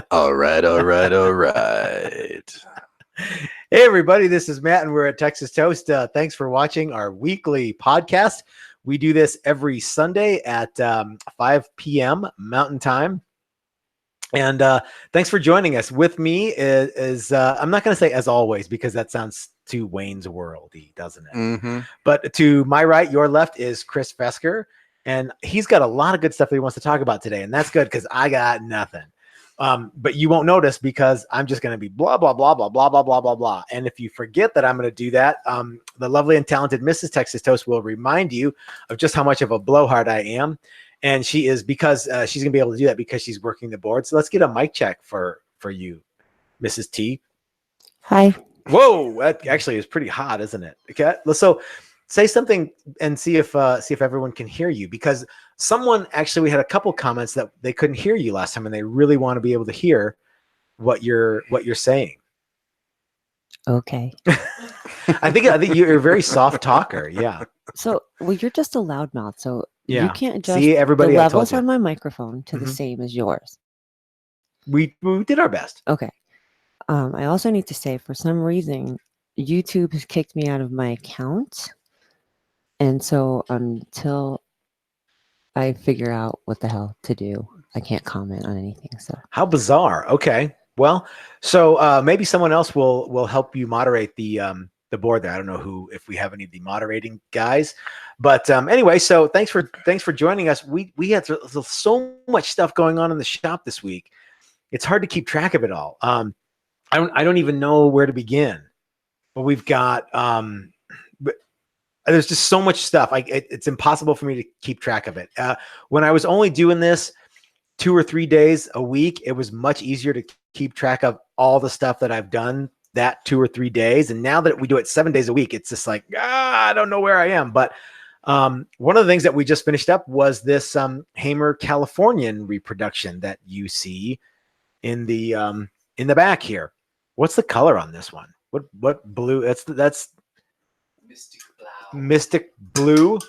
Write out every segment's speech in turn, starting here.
All right, all right, all right. Hey, everybody, this is Matt, and we're at Texas Toast. Thanks for watching our weekly podcast. We do this every Sunday at 5 p.m. Mountain Time. And thanks for joining us. With me is I'm not going to say as always, because that sounds too Wayne's World-y, doesn't it? Mm-hmm. But to my right, your left, is Chris Fesker. And he's got a lot of good stuff that he wants to talk about today. And that's good, because I got nothing. But you won't notice, because I'm just going to be blah, blah, blah, blah, blah, blah, blah, blah, blah. And if you forget that I'm going to do that, the lovely and talented Mrs. Texas Toast will remind you of just how much of a blowhard I am. And she is, because she's going to be able to do that because she's working the board. So let's get a mic check for you, Mrs. T. Hi. Whoa, that actually is pretty hot, isn't it? Okay, so say something and see if everyone can hear you, because we had a couple comments that they couldn't hear you last time, and they really want to be able to hear what you're saying. Okay. I think you're a very soft talker. Yeah. So, well, you're just a loudmouth, so Yeah. you can't adjust See, everybody, the I told levels you. on my microphone to the same as yours. We did our best. Okay. I also need to say, for some reason, YouTube has kicked me out of my account, and so until I figure out what the hell to do, I can't comment on anything. So How bizarre. Okay. Well, so maybe someone else will help you moderate the board there. I don't know if we have any of the moderating guys, but anyway, so thanks for joining us. We had so much stuff going on in the shop this week. It's hard to keep track of it all. I don't even know where to begin, but we've got but there's just so much stuff. It's impossible for me to keep track of it. When I was only doing this 2 or 3 days a week, it was much easier to keep track of all the stuff that I've done that 2 or 3 days. And now that we do it 7 days a week, it's just like, I don't know where I am. But one of the things that we just finished up was this Hamer Californian reproduction that you see in the back here. What's the color on this one? What blue? That's Mystic Blau. Mystic blue.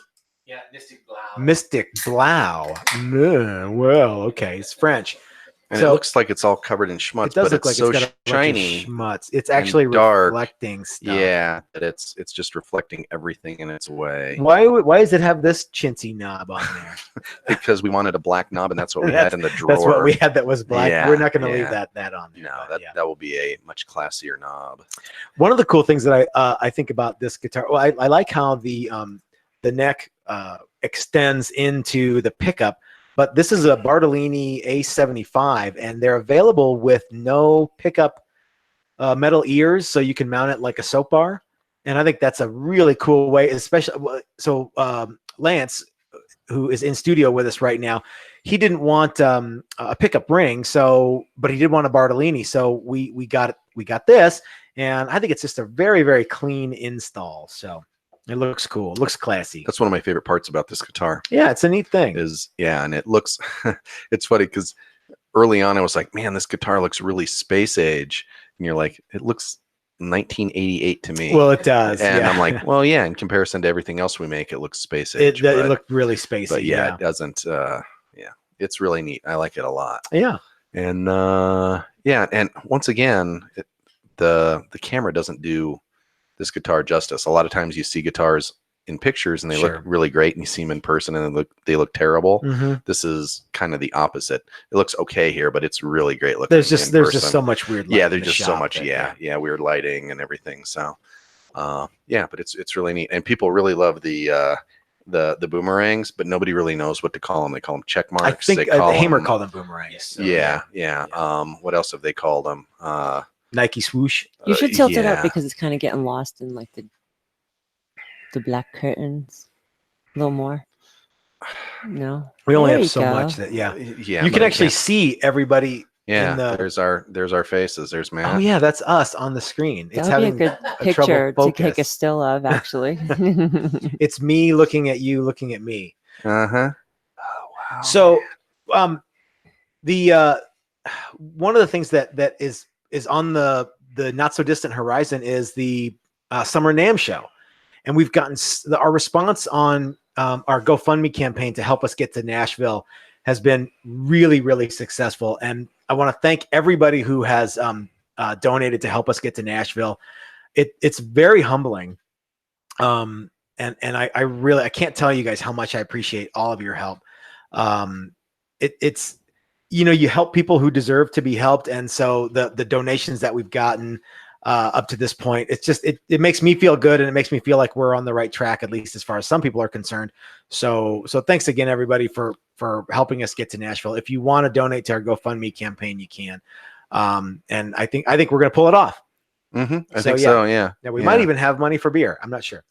Yeah, Mystic Blau. Mystic Blau. Well, okay, it's French. And So- it looks like it's all covered in schmutz, It does but look it's like so it's got a bunch of shiny. schmutz. It's actually dark. reflecting stuff. Yeah, that it's just reflecting everything in its way. Why does it have this chintzy knob on there? Because we wanted a black knob, and that's what we had in the drawer. That's what we had that was black. Yeah, We're not going to yeah. leave that on there. No, but that will be a much classier knob. One of the cool things that I think about this guitar, well, I like how the neck extends into the pickup, but this is a Bartolini A75, and they're available with no pickup metal ears, so you can mount it like a soap bar. And I think that's a really cool way, especially so Lance, who is in studio with us right now, he didn't want a pickup ring, but he did want a Bartolini, so we got this, and I think it's just a very, very clean install. So it looks cool. It looks classy. That's one of my favorite parts about this guitar. Yeah, it's a neat thing. And it looks, it's funny because early on I was like, man, this guitar looks really space age. And you're like, it looks 1988 to me. Well, it does. And yeah. I'm like, well, yeah, in comparison to everything else we make, it looks space age. It looked really spacey. But yeah, it doesn't. It's really neat. I like it a lot. Yeah. And and once again, the camera doesn't do this guitar justice. A lot of times you see guitars in pictures and they look really great, and you see them in person and they look terrible. Mm-hmm. This is kind of the opposite. It looks okay here, but it's really great looking. There's just so much weird lighting. Yeah, there's just so much. Weird lighting and everything. So but it's really neat, and people really love the boomerangs, but nobody really knows what to call them. They call them check marks. I think Hamer called them boomerangs. So, yeah. What else have they called them? Nike swoosh. you should tilt it yeah. up, because it's kind of getting lost in like the black curtains a little more. No, We only There have you so go. much that Yeah, you can but I actually can't- see everybody. Yeah, in the- there's our faces. There's Matt. Oh yeah, that's us on the screen. It's that would having be a good a trouble picture to take a focus. still of, actually. It's me looking at you, looking at me. Uh-huh. Oh wow. So, the one of the things that is on the not so distant horizon is the Summer NAMM show, and we've gotten our response on our GoFundMe campaign to help us get to Nashville has been really, really successful. And I want to thank everybody who has donated to help us get to Nashville. It's very humbling. And I really, I can't tell you guys how much I appreciate all of your help. It's, you know, you help people who deserve to be helped. And so the donations that we've gotten up to this point, it's just, it makes me feel good. And it makes me feel like we're on the right track, at least as far as some people are concerned. So thanks again, everybody, for helping us get to Nashville. If you want to donate to our GoFundMe campaign, you can. And I think we're going to pull it off. Mm-hmm. I think so. Yeah. Yeah. We might even have money for beer. I'm not sure.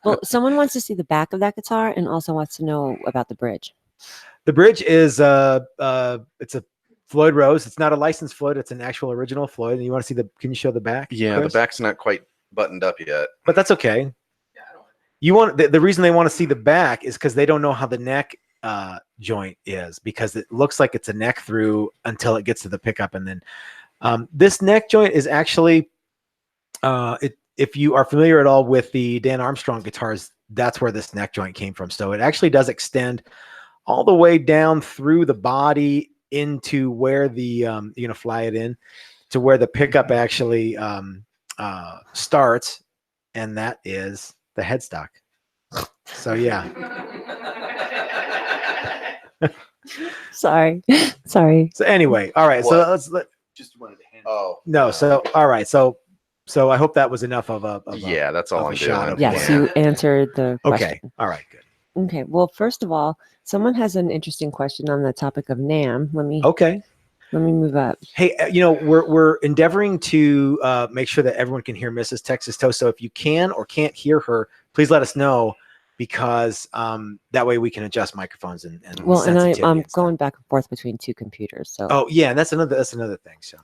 Well, someone wants to see the back of that guitar and also wants to know about the bridge. The bridge is it's a Floyd Rose. It's not a licensed Floyd. It's an actual original Floyd. And you want to see can you show the back? Yeah, Chris? the back's not quite buttoned up yet. But that's okay. You want the reason they want to see the back is because they don't know how the neck joint is, because it looks like it's a neck through until it gets to the pickup. And then this neck joint is actually if you are familiar at all with the Dan Armstrong guitars, that's where this neck joint came from. So it actually does extend all the way down through the body into where the you're gonna fly it in to where the pickup actually starts, and that is the headstock. So yeah. Sorry. So anyway, all right. What? So Just wanted to hand. Oh no. So all right. So I hope that was enough of a yeah, that's all of I'm a shot doing. of- Yes, Yeah. you answered the question. Okay. All right. Good. Okay. Well, first of all, someone has an interesting question on the topic of NAMM. Let me Okay. move up. Hey, you know, we're endeavoring to make sure that everyone can hear Mrs. Texas Toast. So if you can or can't hear her, please let us know, because that way we can adjust microphones and Well, and sensitivity I'm and stuff. going back and forth between two computers. So Oh yeah, and that's another thing. So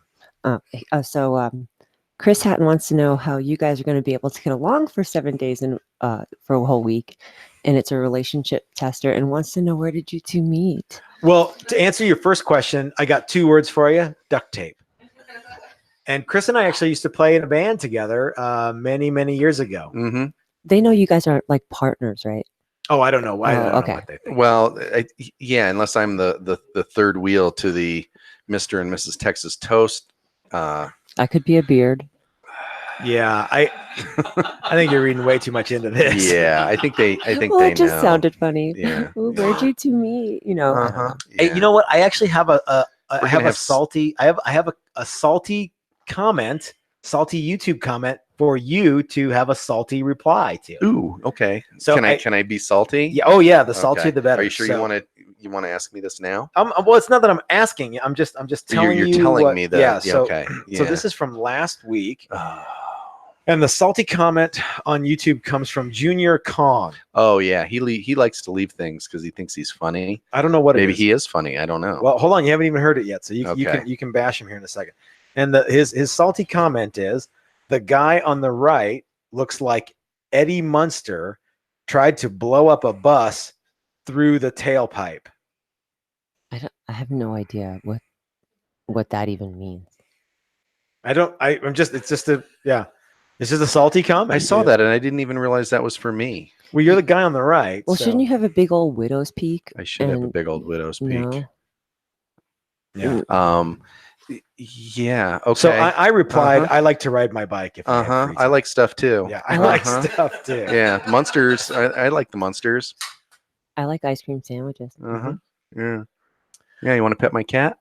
Chris Hatton wants to know how you guys are going to be able to get along for 7 days and for a whole week, and it's a relationship tester, and wants to know, where did you two meet? well, to answer your first question, I got 2 words for you: duct tape. And Chris and I actually used to play in a band together many years ago. Mm-hmm. They know you guys aren't like partners, right? Oh, I don't know why. I don't know okay. what they think. Well, yeah, unless I'm the third wheel to the Mr. and Mrs. Texas Toast. I could be a beard. Yeah, I think you're reading way too much into this. Yeah, I think Well, they it just know. sounded funny. Yeah. Ooh, where'd you two meet? You know. I don't Uh-huh. know. Hey, Yeah. you know what? I actually have a We're gonna have salty comment, salty YouTube comment for you to have a salty reply to. Ooh, okay. So can I be salty? Yeah. Oh yeah. The saltier Okay. the better. Are you sure So, you want to ask me this now? well, it's not that I'm asking. I'm just telling You're you. telling what- me that. Yeah. So okay. Yeah. so this is from last week, Oh. and the salty comment on YouTube comes from Junior Kong. Oh yeah, he likes to leave things because he thinks he's funny. I don't know what Maybe it is. he is funny. I don't know. Well, hold on. You haven't even heard it yet, so you Okay. can bash him here in a second. And his salty comment is, the guy on the right looks like Eddie Munster tried to blow up a bus through the tailpipe. I have no idea what that even means. It's just a salty comment. I saw that and I didn't even realize that was for me. Well, you're the guy on the right. Well, so- shouldn't you have a big old widow's peak? I should have a And- big old widow's peak. No. Yeah. Yeah. Okay. So I replied, Uh-huh. I like to ride my bike. If I have free I time. like stuff too. Yeah, I like Uh-huh. stuff too. Yeah, the Munsters. I like the Munsters. I like ice cream sandwiches. Uh-huh. Yeah. Yeah, you want to pet my cat?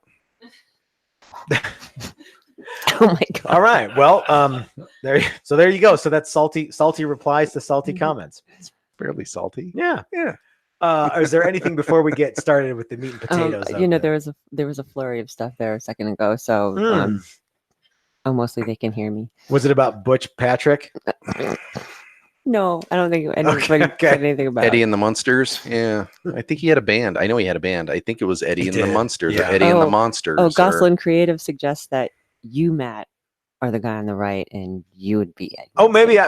Oh my god. All right. Well, there you go. So that's salty replies to salty comments. Fairly salty. Yeah. Yeah. Is there anything before we get started with the meat and potatoes? You know, there was a flurry of stuff there a second ago, so mostly they can hear me. Was it about Butch Patrick? No, I don't think anybody okay. said anything about Eddie and the Munsters. Yeah. I think he had a band. I know he had a band. I think it was Eddie He and the did. Munsters or Yeah. Eddie and the Oh. Monsters. Oh, or- Goslin Creative suggests that you, Matt, are the guy on the right, and you would be Eddie. Oh, maybe.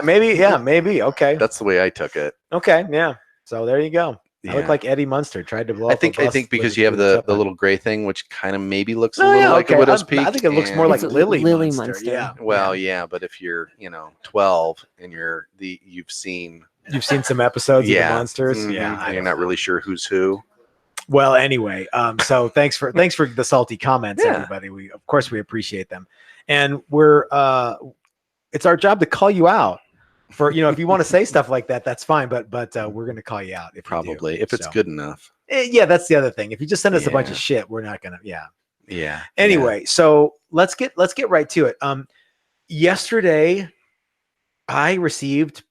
Okay. That's the way I took it. Okay. Yeah. So there you go. I look Yeah. like Eddie Munster tried to blow I up a think bus because with you have his the tailpipe. little gray thing, which kind of maybe looks a Oh, little yeah, like okay. a widow's peak. I think it looks more and- like It's Lily Munster. Munster. Yeah. Well, yeah, but if you're 12 and you've seen You've seen some episodes of the yeah Monsters. mhm, Yeah. and you're not really sure who's who. Well, anyway, so thanks for the salty comments, Yeah. everybody. We of course we appreciate them, and we're it's our job to call you out for if you want to say stuff like that, that's fine. But we're gonna call you out if Probably you do. if it's So, good enough. yeah, that's the other thing. If you just send us a bunch of Yeah. shit, we're not gonna. Yeah. Yeah. Anyway, so let's get right to it. Yesterday, I received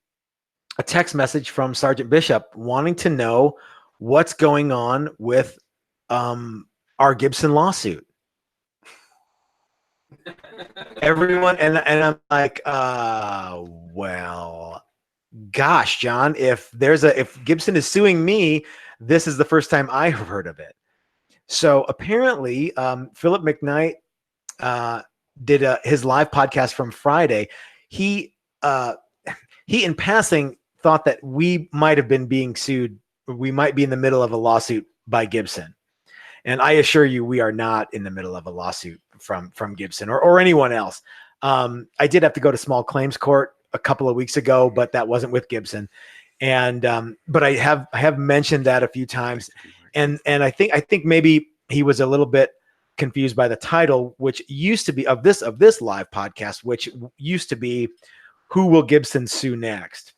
a text message from Sergeant Bishop wanting to know what's going on with our Gibson lawsuit. Everyone and I'm like, well, gosh, John, if Gibson is suing me, this is the first time I've heard of it. So apparently, Philip McKnight did his live podcast from Friday. He in passing thought that we might have been being sued. We might be in the middle of a lawsuit by Gibson. And I assure you, we are not in the middle of a lawsuit from Gibson or anyone else. I did have to go to small claims court a couple of weeks ago, but that wasn't with Gibson. And but I have mentioned that a few times. And I think maybe he was a little bit confused by the title, which used to be of this live podcast, which used to be "Who Will Gibson Sue Next?"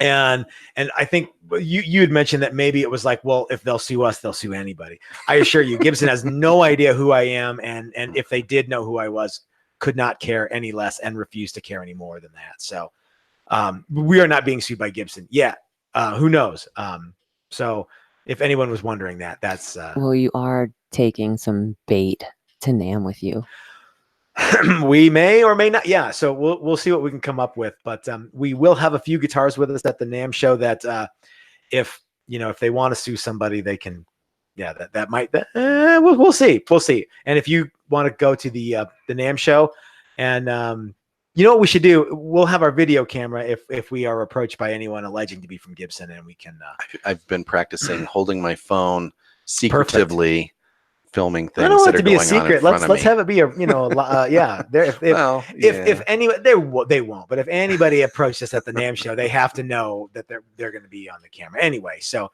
And I think you had mentioned that maybe it was like, well, if they'll sue us, they'll sue anybody. I assure you, Gibson has no idea who I am, and if they did know who I was, could not care any less and refuse to care any more than that. So we are not being sued by Gibson yet. Who knows? So if anyone was wondering that, that's Well, you are taking some bait to NAM with you. we may or may not. Yeah. So we'll see what we can come up with, but we will have a few guitars with us at the NAM show that if they want to sue somebody, they can. Yeah, that might. We'll see. We'll see. And if you want to go to the NAM show, and you know what we should do? We'll have our video camera if we are approached by anyone alleging to be from Gibson, and we can. I've been practicing holding my phone secretively. Filming things. I don't want that it to be a secret. Let's have it be a yeah. If anyone they won't, but if anybody approached us at the NAM show, they have to know that they're going to be on the camera anyway. So,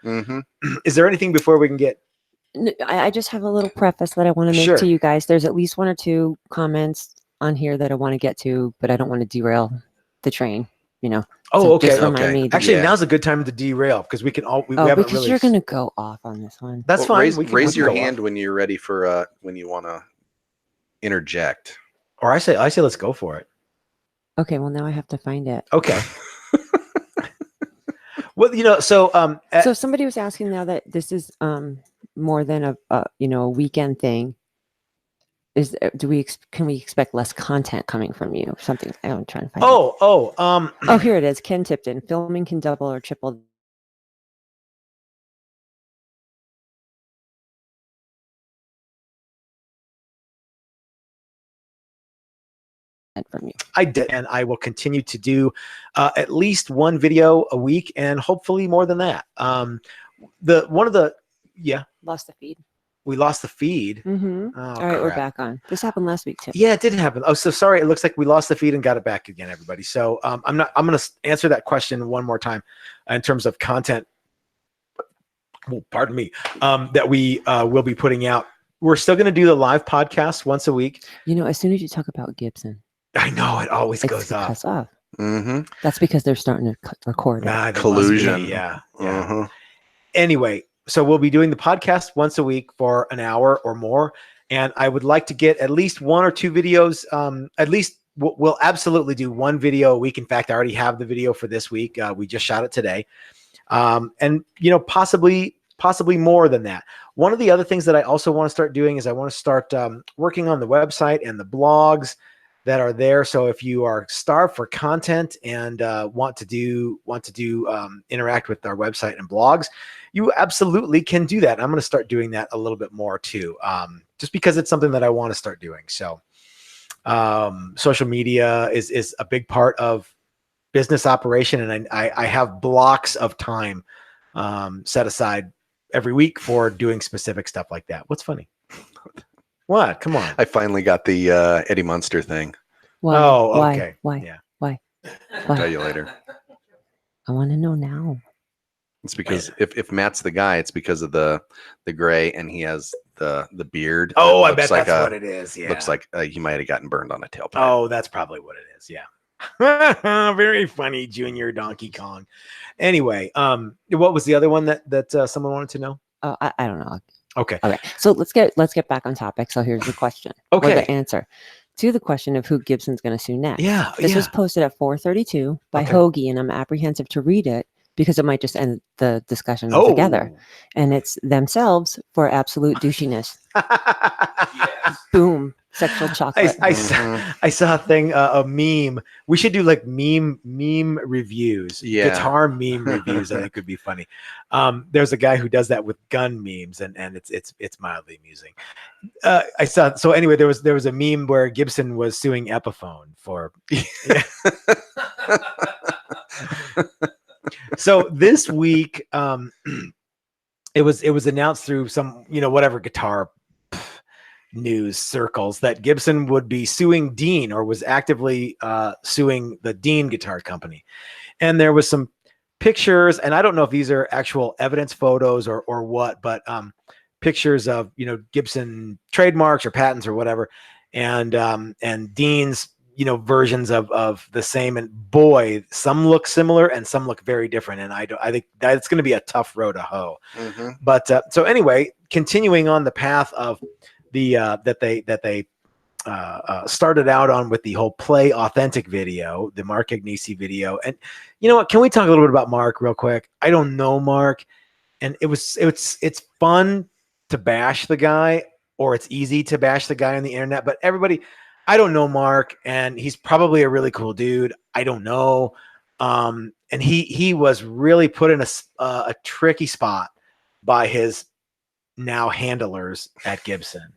is there anything before we can get? I just have a little preface that I want to make to you guys. There's at least one or two comments on here that I want to get to, but I don't want to derail the train. Oh, so okay. Just remind me. Actually, now's a good time to derail because we can all. We haven't because really... you're going to go off on this one. That's fine. Raise your hand when you're ready for when you want to interject. Or I say let's go for it. Okay. Well, now I have to find it. Okay. Well, so so somebody was asking now that this is more than a weekend thing. Can we expect less content coming from you? Something I'm trying to find. Oh, here it is. Ken Tipton. Filming can double or triple from you. I did, and I will continue to do at least one video a week, and hopefully more than that. Lost the feed. We lost the feed. Mm-hmm. Oh, all right, crap. we're back on. This happened last week too. Yeah, it did happen. Oh, so sorry. It looks like we lost the feed and got it back again, everybody. So I'm going to answer that question one more time in terms of content. Well, pardon me. That we will be putting out. We're still going to do the live podcast once a week. As soon as you talk about Gibson, I know it always goes off. Mm-hmm. That's because they're starting to record. Collusion. Yeah. Anyway. So we'll be doing the podcast once a week for an hour or more. And I would like to get at least one or two videos. At least we'll absolutely do one video a week. In fact, I already have the video for this week. We just shot it today. And, possibly more than that. One of the other things that I also want to start doing is I want to start working on the website and the blogs that are there. So if you are starved for content and want to interact with our website and blogs, you absolutely can do that. I'm going to start doing that a little bit more too, just because it's something that I want to start doing. So social media is a big part of business operation, and I have blocks of time set aside every week for doing specific stuff like that. What's funny? What? Come on. I finally got the Eddie Munster thing. Why? Oh, okay. Why? Yeah. Why? I'll tell you later. I want to know now. It's because if Matt's the guy, it's because of the gray, and he has the beard. Oh, I bet that's what it is. Yeah, looks like he might have gotten burned on a tailpipe. Oh, that's probably what it is. Yeah. Very funny, Junior Donkey Kong. Anyway, what was the other one that someone wanted to know? I don't know. Okay. So let's get back on topic. So here's the question. Okay. Or the answer to the question of who Gibson's going to sue next. Yeah. This was posted at 4:32 by Hoagie, and I'm apprehensive to read it because it might just end the discussion altogether. And it's themselves for absolute douchiness. Yes. Boom. Sexual chocolate. I saw a thing, a meme. We should do like meme reviews, guitar meme reviews. I think could be funny. There's a guy who does that with gun memes, and it's mildly amusing. I saw. So anyway, there was a meme where Gibson was suing Epiphone for. So this week, it was announced through some whatever guitar news circles that Gibson would be suing Dean, or was actively suing the Dean Guitar Company. And there was some pictures, and I don't know if these are actual evidence photos or what, but pictures of Gibson trademarks or patents or whatever, and Dean's versions of the same. And boy, some look similar and some look very different. And I think that it's going to be a tough row to hoe. But so anyway, continuing on the path of the that they started out on with the whole Play Authentic video, the Mark Agnesi video. And you know what? Can we talk a little bit about Mark real quick? I don't know Mark, and it's fun to bash the guy, or it's easy to bash the guy on the internet. But everybody, I don't know Mark, and he's probably a really cool dude. I don't know, and he was really put in a tricky spot by his now handlers at Gibson.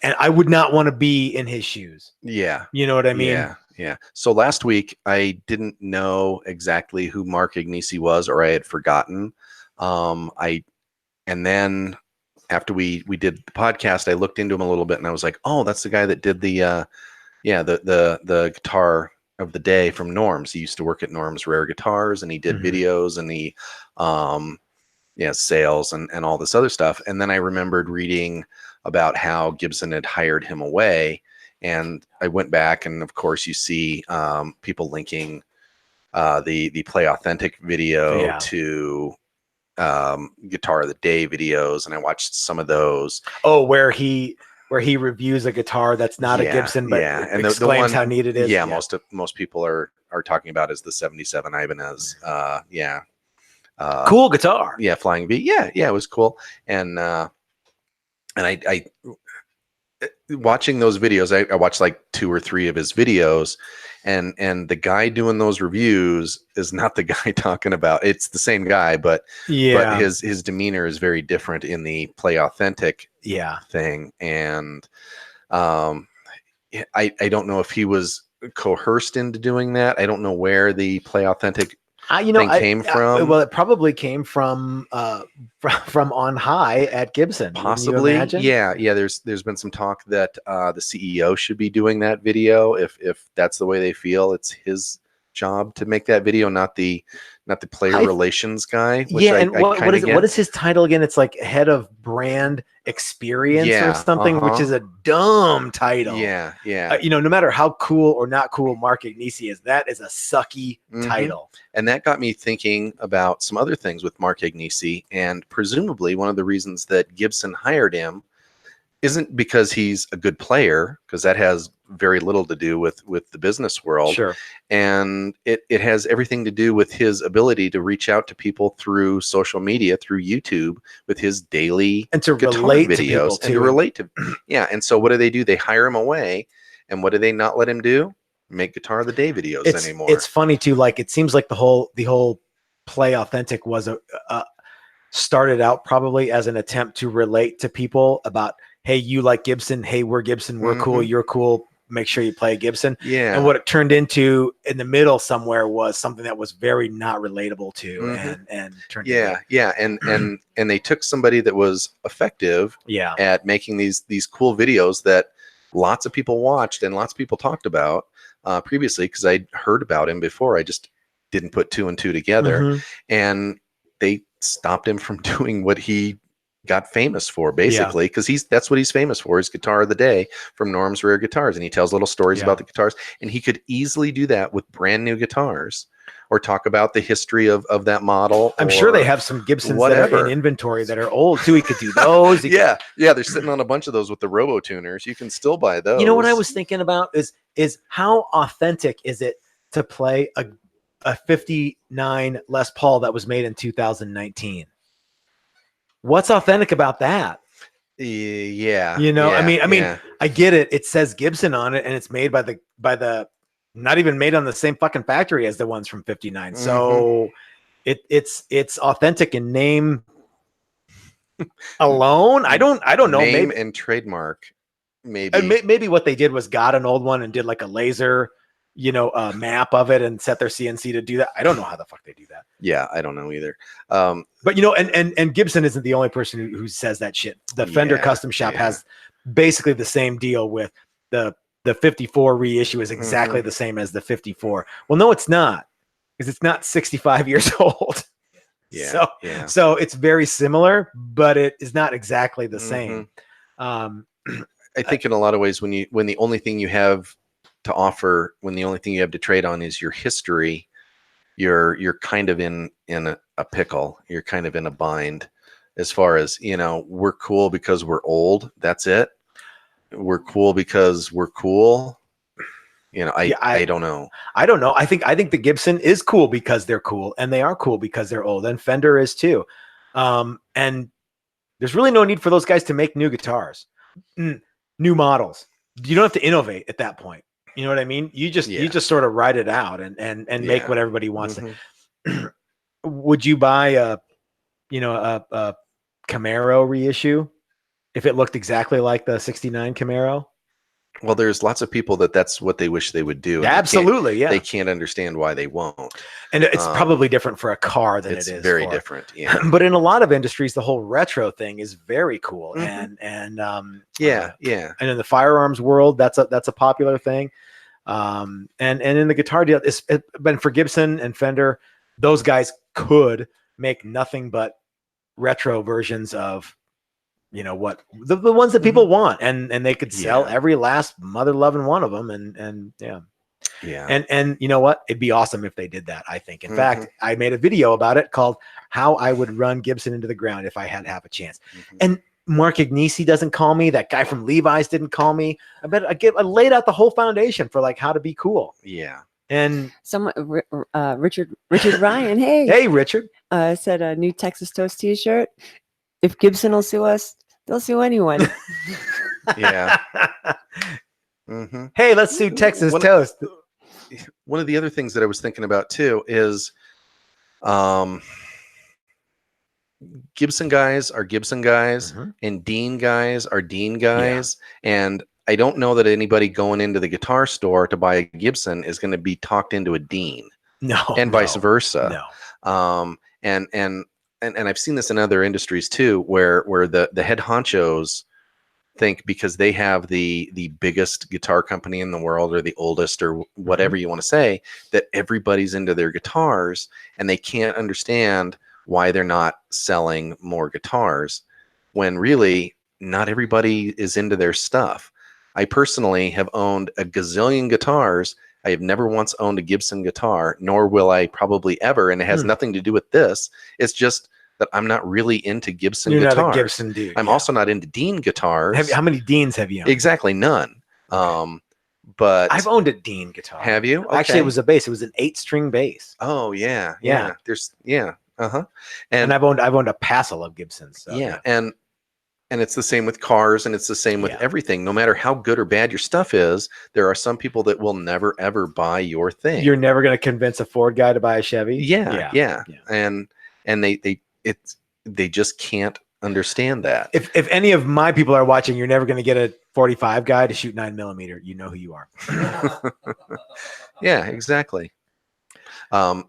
And I would not want to be in his shoes. Yeah. You know what I mean? Yeah. So last week, I didn't know exactly who Mark Agnesi was, or I had forgotten. And then after we did the podcast, I looked into him a little bit, and I was like, oh, that's the guy that did the guitar of the day from Norm's. He used to work at Norm's Rare Guitars, and he did videos, and he sales and all this other stuff. And then I remembered reading about how Gibson had hired him away, and I went back, and of course you see people linking the Play Authentic video to Guitar of the Day videos, and I watched some of those. Oh, where he reviews a guitar that's not a Gibson, but and explains how neat it is. Yeah, most people are talking about is the 77 Ibanez. Cool guitar. Yeah, Flying V. Yeah, it was cool. And I watching those videos, I watched like 2 or 3 of his videos, and the guy doing those reviews is not the guy talking about. It's the same guy, but his demeanor is very different in the Play Authentic thing. And I don't know if he was coerced into doing that. I don't know where the Play Authentic came from. Well, it probably came from on high at Gibson. Possibly. Yeah. There's been some talk that the CEO should be doing that video if that's the way they feel. It's his job to make that video, not the player relations guy. Which what is his title again? It's like head of brand experience or something, which is a dumb title. No matter how cool or not cool Mark Agnesi is, that is a sucky title. And that got me thinking about some other things with Mark Agnesi, and presumably one of the reasons that Gibson hired him isn't because he's a good player, because that has very little to do with the business world. Sure. And it has everything to do with his ability to reach out to people through social media, through YouTube, with his daily and to guitar relate videos, to people And so what do? They hire him away, and what do they not let him do? Make Guitar of the Day videos anymore. It's funny too. Like, it seems like the whole Play Authentic was started out probably as an attempt to relate to people about, hey, you like Gibson. Hey, we're Gibson. We're cool. You're cool. Make sure you play Gibson. Yeah. And what it turned into in the middle somewhere was something that was very not relatable to and turned into and they took somebody that was effective at making these cool videos that lots of people watched and lots of people talked about previously, because I'd heard about him before. I just didn't put 2 and 2 together. And they stopped him from doing what he got famous for, basically, because that's what he's famous for, is Guitar of the Day from Norm's Rare Guitars, and he tells little stories about the guitars, and he could easily do that with brand new guitars, or talk about the history of that model. I'm sure they have some Gibsons that are in inventory that are old too. He could do those. Yeah, they're sitting on a bunch of those with the Robo Tuners. You can still buy those. You know what I was thinking about is how authentic is it to play a 59 Les Paul that was made in 2019? What's authentic about that? Yeah, you know, yeah, I mean, I get it. It says Gibson on it, and it's made by the not even made on the same fucking factory as the ones from 59. So it's authentic in name alone. I don't know. Name maybe and trademark, maybe. Maybe what they did was got an old one and did like a laser, map of it and set their CNC to do that. I don't know how the fuck they do that. Yeah, I don't know either. But and Gibson isn't the only person who says that shit. The Fender Custom Shop has basically the same deal with the 54 reissue is exactly the same as the 54. Well, no, it's not, because it's not 65 years old. So it's very similar, but it is not exactly the same. I think in a lot of ways, when the only thing you have to offer, when the only thing you have to trade on is your history, you're kind of in a pickle. You're kind of in a bind, as far as, we're cool because we're old. That's it. We're cool because we're cool. I don't know. I don't know. I think the Gibson is cool because they're cool, and they are cool because they're old, and Fender is too. And there's really no need for those guys to make new guitars, new models. You don't have to innovate at that point. You know what I mean? You just sort of ride it out and make what everybody wants. Would you buy a Camaro reissue if it looked exactly like the 69 Camaro? Well, there's lots of people that's what they wish they would do. Absolutely, They can't understand why they won't. And it's probably different for a car than it is. It's very different, yeah. But in a lot of industries, the whole retro thing is very cool. And and in the firearms world, that's a popular thing. And in the guitar deal, it's been for Gibson and Fender. Those guys could make nothing but retro versions of what the ones that people want, and they could sell every last mother loving one of them, and you know what, it'd be awesome if they did that. I think, in fact, I made a video about it called "How I Would Run Gibson into the Ground If I Had Half a Chance." And Mark Agnesi doesn't call me. That guy from Levi's didn't call me. I laid out the whole foundation for how to be cool. Yeah. And someone, Richard Ryan, hey Richard, said a new Texas Toast T-shirt. If Gibson will sue us, they'll sue anyone. Yeah. Hey, let's sue Texas Toast. One of the other things that I was thinking about too is, Gibson guys are Gibson guys, and Dean guys are Dean guys, and I don't know that anybody going into the guitar store to buy a Gibson is going to be talked into a Dean. No, and vice versa. No. And I've seen this in other industries too, where the head honchos think because they have the biggest guitar company in the world, or the oldest, or whatever you want to say, that everybody's into their guitars, and they can't understand why they're not selling more guitars, when really not everybody is into their stuff. I personally have owned a gazillion guitars. I have never once owned a Gibson guitar, nor will I probably ever. And it has nothing to do with this. It's just that I'm not really into Gibson guitars. You're not a Gibson dude. I'm also not into Dean guitars. How many Deans have you owned? Exactly, none. But I've owned a Dean guitar. Have you? Okay. Actually, it was a bass. It was an 8-string bass. Oh yeah. There's And I've owned a passel of Gibsons. So, yeah. And it's the same with cars, and it's the same with everything. No matter how good or bad your stuff is, there are some people that will never ever buy your thing. You're never going to convince a Ford guy to buy a Chevy. Yeah. And they just can't understand that. If any of my people are watching, you're never going to get a 45 guy to shoot 9mm. You know who you are. Yeah, exactly. And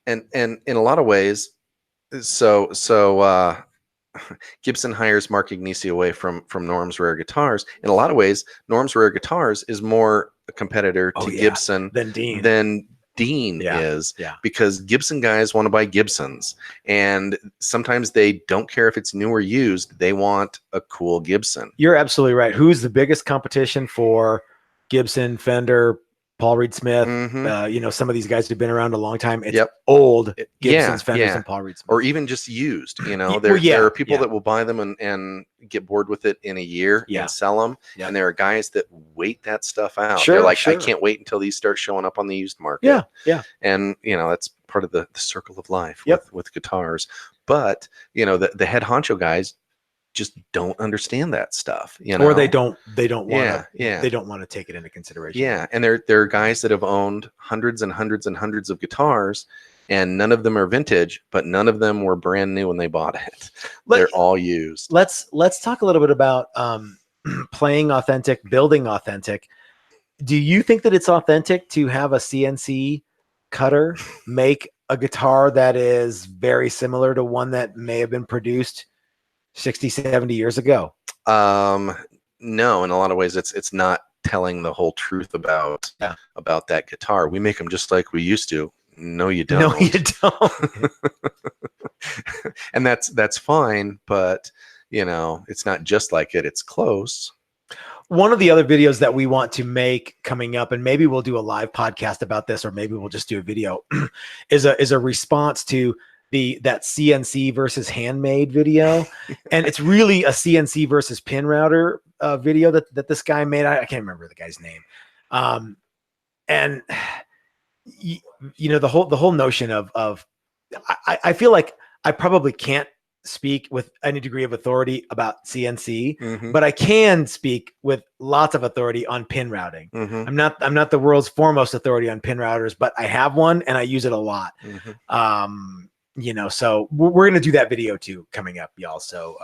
in a lot of ways, so Gibson hires Mark Agnesi away from Norm's Rare Guitars. In a lot of ways, Norm's Rare Guitars is more a competitor to Gibson than Dean. Dean is, Yeah. because Gibson guys want to buy Gibsons, and sometimes they don't care if it's new or used. They want a cool Gibson. You're absolutely right. Who's the biggest competition for Gibson, Fender, Paul Reed Smith? Some of these guys who've been around a long time. It's old Gibsons, Fenders, and Paul Reed Smith. Or even just used. Well, there are people that will buy them and get bored with it in a year and sell them. And there are guys that wait that stuff out. They're like, I can't wait until these start showing up on the used market. Yeah. And that's part of the circle of life with guitars. But the head honcho guys just don't understand that stuff, or they don't want to they don't want to take it into consideration. And there are guys that have owned hundreds and hundreds and hundreds of guitars, and none of them are vintage, but none of them were brand new when they bought it. They're all used. Let's talk a little bit about playing authentic, building authentic. Do you think that it's authentic to have a CNC cutter make a guitar that is very similar to one that may have been produced 60, 70 years ago? No, in a lot of ways, it's not telling the whole truth about that guitar. We make them just like we used to. No, you don't. No, you don't. And that's fine, but it's not just like it. It's close. One of the other videos that we want to make coming up, and maybe we'll do a live podcast about this, or maybe we'll just do a video, is a response to that CNC versus handmade video. And it's really a CNC versus pin router video that this guy made. I can't remember the guy's name. And the whole notion of I feel like I probably can't speak with any degree of authority about CNC, but I can speak with lots of authority on pin routing. I'm not the world's foremost authority on pin routers, but I have one and I use it a lot. So we're going to do that video too coming up, y'all. So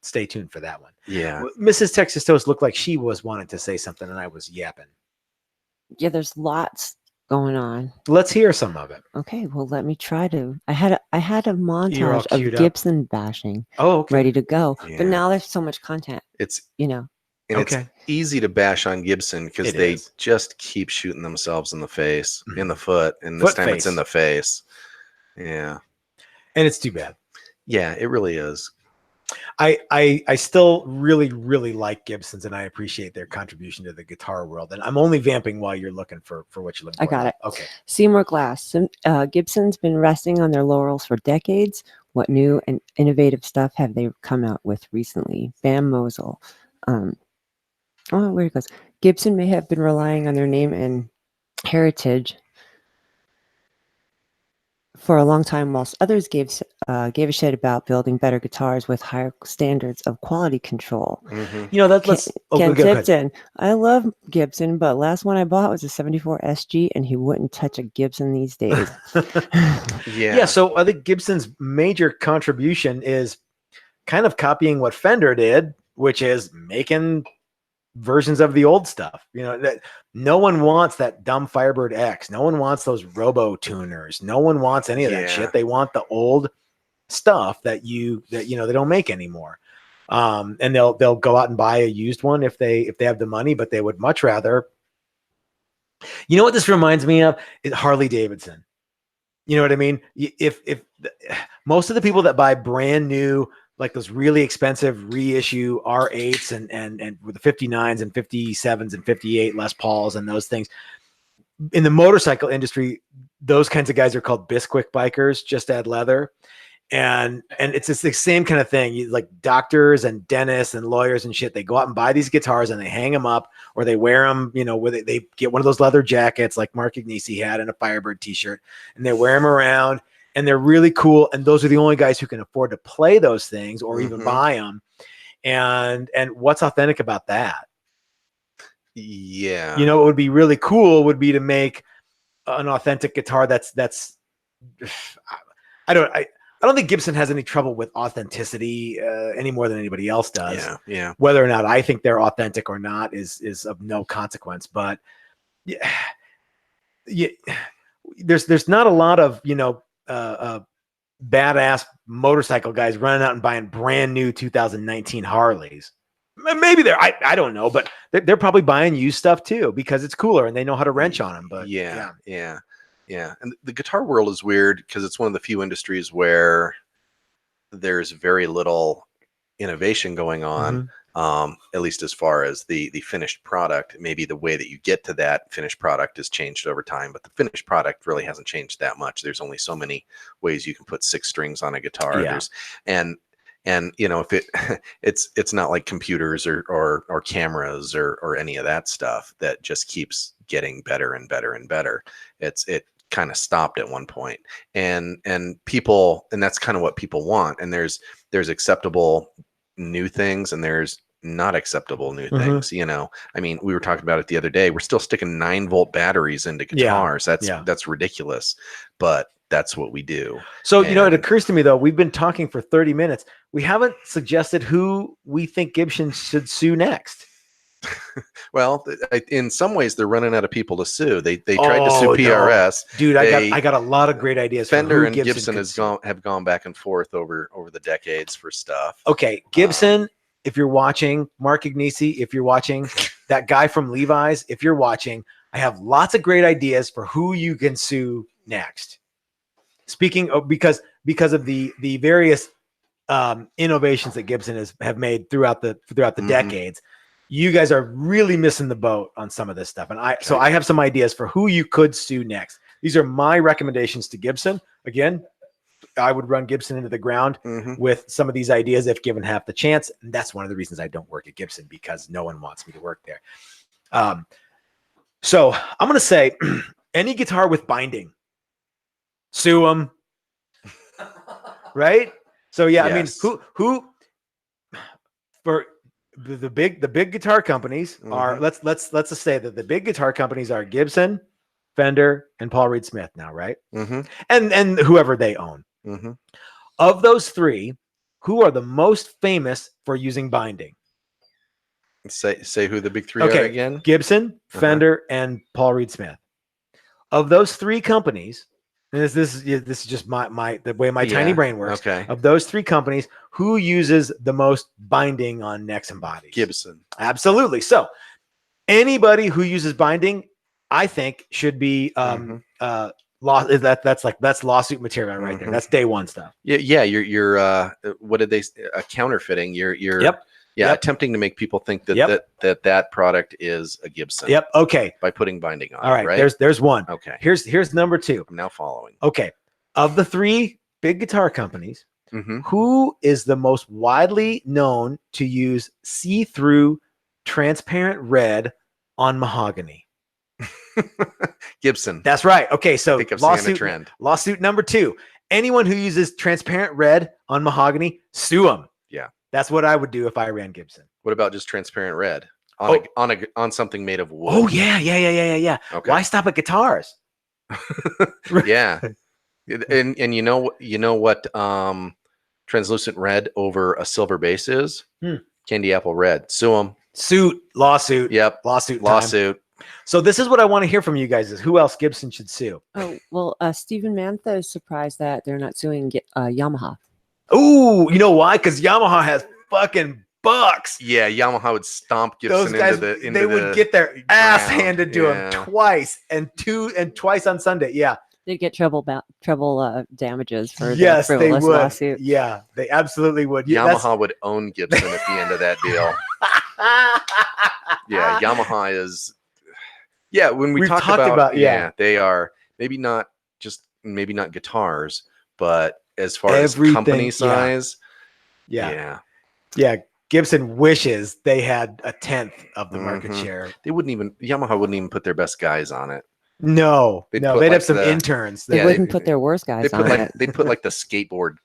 stay tuned for that one. Yeah. Mrs. Texas Toast looked like she was wanting to say something and I was yapping. Yeah, there's lots going on. Let's hear some of it. Okay, well, let me try to. I had a montage of Gibson bashing ready to go. Yeah. But now there's so much content. It's it's easy to bash on Gibson because they just keep shooting themselves in the face, in the foot, and this time it's in the face. Yeah. And it's too bad. Yeah, it really is. I still really, really like Gibsons, and I appreciate their contribution to the guitar world. And I'm only vamping while you're looking for what you're looking for. I got it. Okay. Seymour Glass. Gibson's been resting on their laurels for decades. What new and innovative stuff have they come out with recently? Bam Mosel. Where it goes. Gibson may have been relying on their name and heritage for a long time, whilst others gave a shit about building better guitars with higher standards of quality control. Ken Tipton. I love Gibson, but last one I bought was a 74 SG, and he wouldn't touch a Gibson these days. Yeah. So I think Gibson's major contribution is kind of copying what Fender did, which is making versions of the old stuff. That no one wants that dumb Firebird X. No one wants those robo tuners. No one wants any of that shit. They want the old stuff that they don't make anymore. And they'll go out and buy a used one if they have the money, but they would much rather. You know what this reminds me of? Is Harley Davidson. You know what I mean? If most of the people that buy brand new, like those really expensive reissue R8s and with the 59s and 57s and 58 Les Pauls and those things, in the motorcycle industry, those kinds of guys are called Bisquick bikers. Just add leather, and it's the same kind of thing. Like doctors and dentists and lawyers and shit, they go out and buy these guitars and they hang them up, or they wear them. Where they get one of those leather jackets like Mark Ignici had and a Firebird T-shirt, and they wear them around. And they're really cool. And those are the only guys who can afford to play those things or even buy them. And what's authentic about that? Yeah. What would be really cool would be to make an authentic guitar that's I don't think Gibson has any trouble with authenticity any more than anybody else does. Yeah. Whether or not I think they're authentic or not is of no consequence. But there's not a lot of, badass motorcycle guys running out and buying brand new 2019 Harleys. Maybe I don't know, but they're probably buying used stuff too because it's cooler and they know how to wrench on them. But yeah. Yeah, and the guitar world is weird because it's one of the few industries where there's very little innovation going on. At least as far as the finished product. Maybe the way that you get to that finished product has changed over time, but the finished product really hasn't changed that much. There's only so many ways you can put 6 strings on a guitar. Yeah. And you know, if it's not like computers or cameras or any of that stuff that just keeps getting better and better and better. It kind of stopped at one point, and people, and that's kind of what people want. And there's acceptable new things and there's not acceptable new things. You know, I mean, we were talking about it the other day. We're still sticking 9-volt batteries into guitars. That's ridiculous, but that's what we do. So, you know, it occurs to me though, we've been talking for 30 minutes. We haven't suggested who we think Gibson should sue next. Well, in some ways they're running out of people to sue. They tried to sue PRS. No. Dude, I got a lot of great ideas. Fender and Gibson have gone back and forth over the decades for stuff. Okay, Gibson, if you're watching, Mark Ignisi, if you're watching, that guy from Levi's, if you're watching, I have lots of great ideas for who you can sue next. Speaking of, because of the various innovations that Gibson have made throughout the decades, you guys are really missing the boat on some of this stuff. And so I have some ideas for who you could sue next. These are my recommendations to Gibson. Again, I would run Gibson into the ground with some of these ideas if given half the chance. And that's one of the reasons I don't work at Gibson, because no one wants me to work there. So I'm going to say any guitar with binding, sue them. Right? So yeah, yes. I mean, who for the big guitar companies are, let's just say that the big guitar companies are Gibson, Fender, and Paul Reed Smith now, right? And whoever they own. Of those 3, who are the most famous for using binding? Say who the big 3 are again. Gibson, Fender, and Paul Reed Smith. Of those 3 companies, and this is just the way my tiny brain works. Okay. Of those 3 companies, who uses the most binding on necks and bodies? Gibson. Absolutely. So anybody who uses binding, I think, should be that's lawsuit material right there. That's day one stuff. Yeah. You're what did they counterfeiting? You're attempting to make people think that product is a Gibson. Okay. By putting binding on. All right. Right? There's one. Okay. Here's number 2. I'm now following. Okay. Of the 3 big guitar companies, who is the most widely known to use see-through transparent red on mahogany? Gibson. That's right. Okay. So lawsuit number 2. Anyone who uses transparent red on mahogany, sue them. Yeah. That's what I would do if I ran Gibson. What about just transparent red on something made of wood? Oh yeah. Okay. Why stop at guitars? Yeah. And you know what translucent red over a silver base is? Candy apple red. Sue them. Lawsuit. Yep. Lawsuit. So this is what I want to hear from you guys: is who else Gibson should sue? Oh well, Stephen Mantha is surprised that they're not suing Yamaha. Oh, you know why? Because Yamaha has fucking bucks. Yeah, Yamaha would stomp Gibson. Those guys, they would get their ass handed to them twice and twice on Sunday. Yeah, they'd get treble damages for the frivolous lawsuit. Yeah, they absolutely would. Yamaha would own Gibson at the end of that deal. Yeah, Yamaha is. Yeah, when we've talked about they are maybe not guitars, but as far as company size, yeah. Gibson wishes they had a 10th of the market share. Yamaha wouldn't even put their best guys on it. No, they'd have some interns. They wouldn't put their worst guys on it. They'd put like the skateboard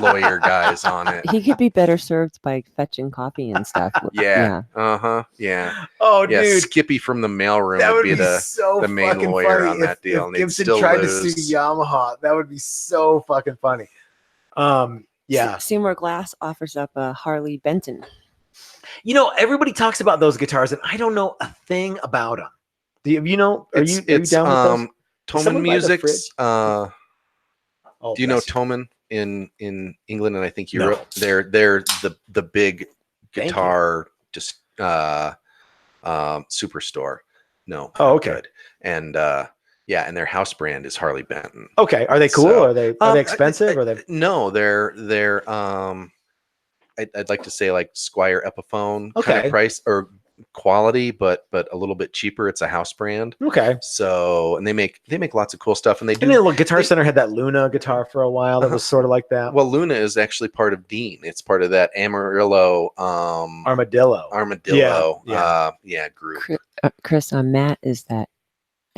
lawyer guys on it. He could be better served by fetching coffee and stuff. Yeah. Oh, dude, Skippy from the mailroom would be the main lawyer on that deal. And Gibson tried to sue Yamaha. That would be so fucking funny. Yeah. Seymour Glass offers up a Harley Benton. You know, everybody talks about those guitars, and I don't know a thing about them. Do you know? Are you down with those? Toman Music's. Do you know Toman in England and I think Europe? No. They're the big guitar superstore. No. Oh, okay. Good. And Yeah, and their house brand is Harley Benton. Okay, are they cool? So, Are they expensive? Are they? No, they're I'd like to say like Squire Epiphone kind Okay. of price or quality, but a little bit cheaper. It's a house brand. Okay. So, and they make lots of cool stuff, and they do. And then Guitar Center had that Luna guitar for a while that was sort of like that. Well, Luna is actually part of Dean. It's part of that Amarillo Armadillo. Yeah, group. Chris, Matt is that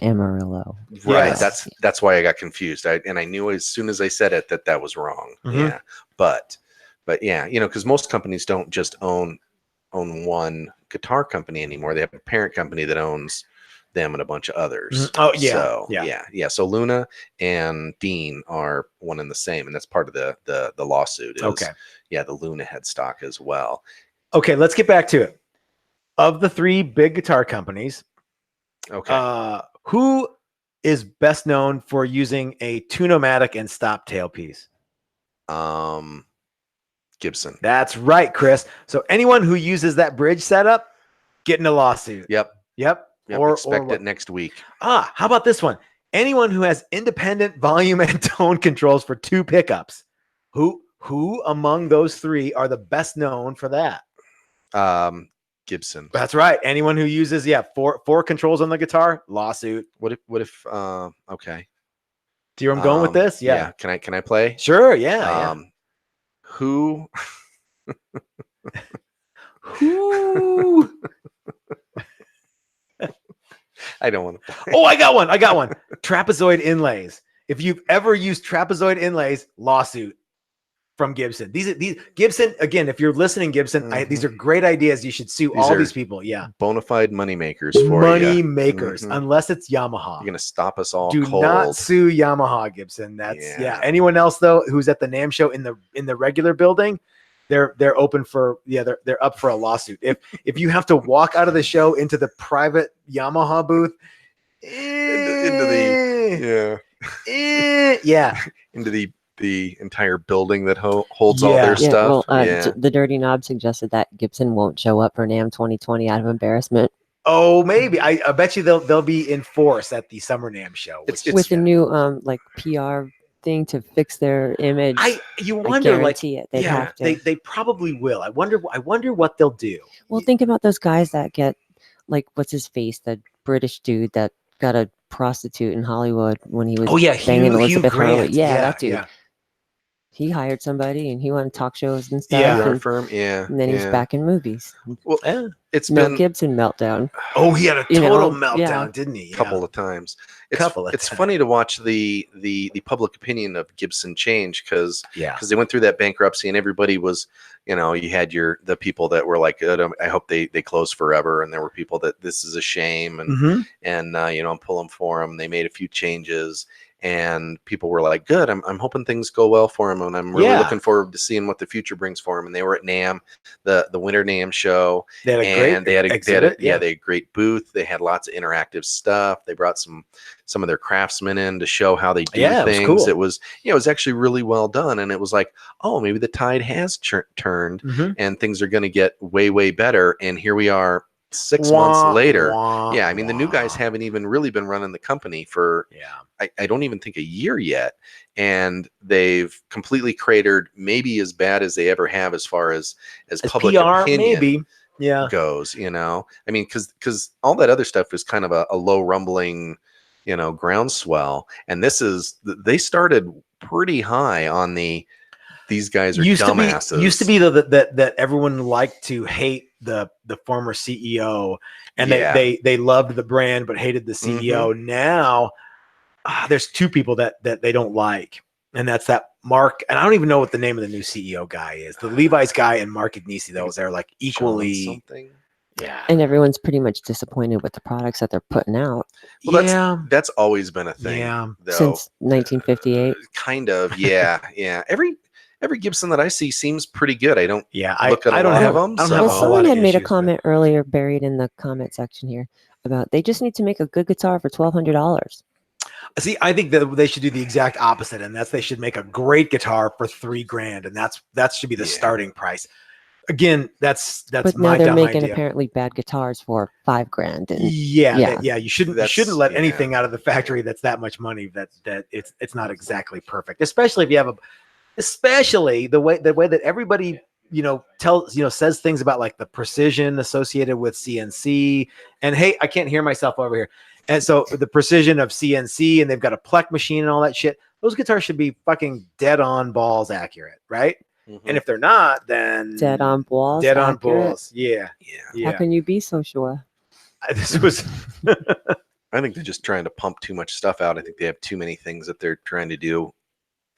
Amarillo. Right. Yes. That's why I got confused. I knew as soon as I said it that was wrong. Mhm. Yeah. But yeah, because most companies don't just own one guitar company anymore. They have a parent company that owns them and a bunch of others. Oh yeah. So, yeah. yeah. So Luna and Dean are one and the same, and that's part of the lawsuit. Is, Okay. Yeah, the Luna headstock as well. Okay, let's get back to it. Of the 3 big guitar companies, Okay. who is best known for using a tune-o-matic and stop tailpiece? Gibson. That's right, Chris. So anyone who uses that bridge setup, getting a lawsuit. Yep. Or Expect it next week. how about this one? Anyone who has independent volume and tone controls for 2 pickups. Who among those 3 are the best known for that? Gibson. That's right. Anyone who uses 4 controls on the guitar, lawsuit. What if okay. Do you know where I'm going with this? Yeah. Can I play? Sure. Yeah. Who Who? I don't want to play. Oh, I got one. Trapezoid inlays. If you've ever used trapezoid inlays, lawsuit from Gibson. These Gibson, again, if you're listening, Gibson, these are great ideas. You should sue all these people. Yeah. Bona fide money makers for money makers, unless it's Yamaha. You're gonna stop us all. Do cold. not sue Yamaha, Gibson. That's Anyone else though who's at the NAMM show in the regular building, they're open for they're up for a lawsuit. If you have to walk out of the show into the private Yamaha booth, into the entire building that holds all their stuff. Well, the Dirty Knob suggested that Gibson won't show up for NAMM 2020 out of embarrassment. Oh, maybe. I bet you they'll be in force at the Summer NAMM show with the new like PR thing to fix their image. You wonder, they probably will. I wonder what they'll do. Well, think about those guys that get like what's his face, the British dude that got a prostitute in Hollywood when he was banging Elizabeth Hurley. Yeah, that dude. Yeah. He hired somebody and he went on talk shows and stuff. And then he's back in movies. Well, it's Mel been Gibson meltdown. Oh, he had a total meltdown, didn't he? A couple of times. It's funny to watch the public opinion of Gibson change because they went through that bankruptcy and everybody was, you had the people that were like, I hope they close forever, and there were people that this is a shame and I'm pulling for them. They made a few changes. And people were like, good, I'm hoping things go well for him. And I'm really looking forward to seeing what the future brings for him. And they were at NAMM, the winter NAMM show. They had a great booth. They had lots of interactive stuff. They brought some of their craftsmen in to show how they do things. It was cool. It was actually really well done. And it was like, oh, maybe the tide has turned and things are going to get way, way better. And here we are 6 months later. I mean, the new guys haven't even really been running the company for, I don't even think a year yet. And they've completely cratered, maybe as bad as they ever have as far as public PR, opinion goes, I mean, because all that other stuff is kind of a low rumbling, groundswell. And they started pretty high on these guys are dumbasses. Used to be that everyone liked to hate the former CEO, and they loved the brand but hated the CEO. Now there's 2 people that they don't like, and that's that Mark, and I don't even know what the name of the new CEO guy is. The Levi's guy and Mark Agnesi, they're like equally something. Yeah, and everyone's pretty much disappointed with the products that they're putting out. Well, that's always been a thing. Though, since 1958. Kind of, yeah. Every Gibson that I see seems pretty good. I don't look at I don't have them. Someone had made a comment earlier, buried in the comment section here, about they just need to make a good guitar for $1,200. See, I think that they should do the exact opposite, and that's they should make a great guitar for $3,000, and that should be the starting price. again, that's But my now they're dumb making idea. apparently bad guitars for $5,000. And Yeah. You shouldn't let yeah. anything out of the factory that's that much money that it's not exactly perfect, especially if you have especially the way that everybody says things about like the precision associated with CNC. And hey, I can't hear myself over here. And so the precision of CNC, and they've got a Plek machine and all that shit. Those guitars should be fucking dead on balls accurate, right? Mhm. And if they're not, then dead on balls. dead on accurate. balls. Yeah. How can you be so sure? This was I think they're just trying to pump too much stuff out. I think they have too many things that they're trying to do,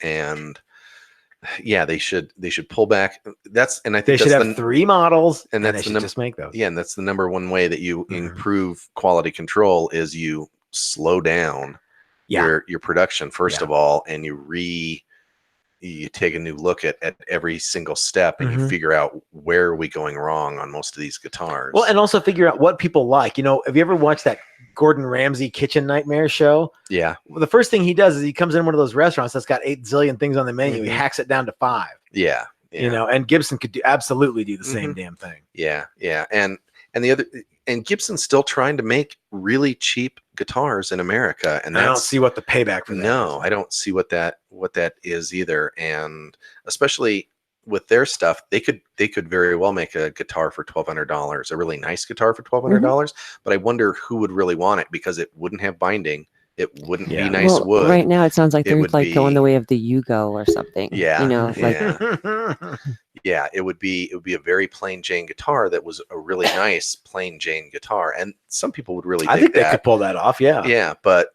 and yeah, they should pull back. I think they should that's have 3 models, and and that's they the should just make those. Yeah, and that's the number one way that you Mhm. improve quality control is you slow down your production first Yeah. of all, and you take a new look at every single step, and Mhm. you figure out where are we going wrong on most of these guitars. Well, and also figure out what people like. Have you ever watched that Gordon Ramsay Kitchen Nightmare show? yeah, Well, the first thing he does is he comes in one of those restaurants that's got 8 zillion things on the menu. He Mhm. hacks it down to 5. yeah, And Gibson could absolutely do the same damn thing. yeah, and Gibson's still trying to make really cheap guitars in America, and I don't see what the payback for that no, is. I don't see what that is either. And especially with their stuff, they could very well make a guitar for $1,200, a really nice guitar for $1,200. But I wonder who would really want it, because it wouldn't have binding, it wouldn't be nice wood. Right now, it sounds like It they're would like going the be- way of the Yugo or something. Yeah, like yeah, it would be a very plain Jane guitar that was a really nice plain Jane guitar, and some people would really I dig think they that. could pull that off. Yeah. Yeah, but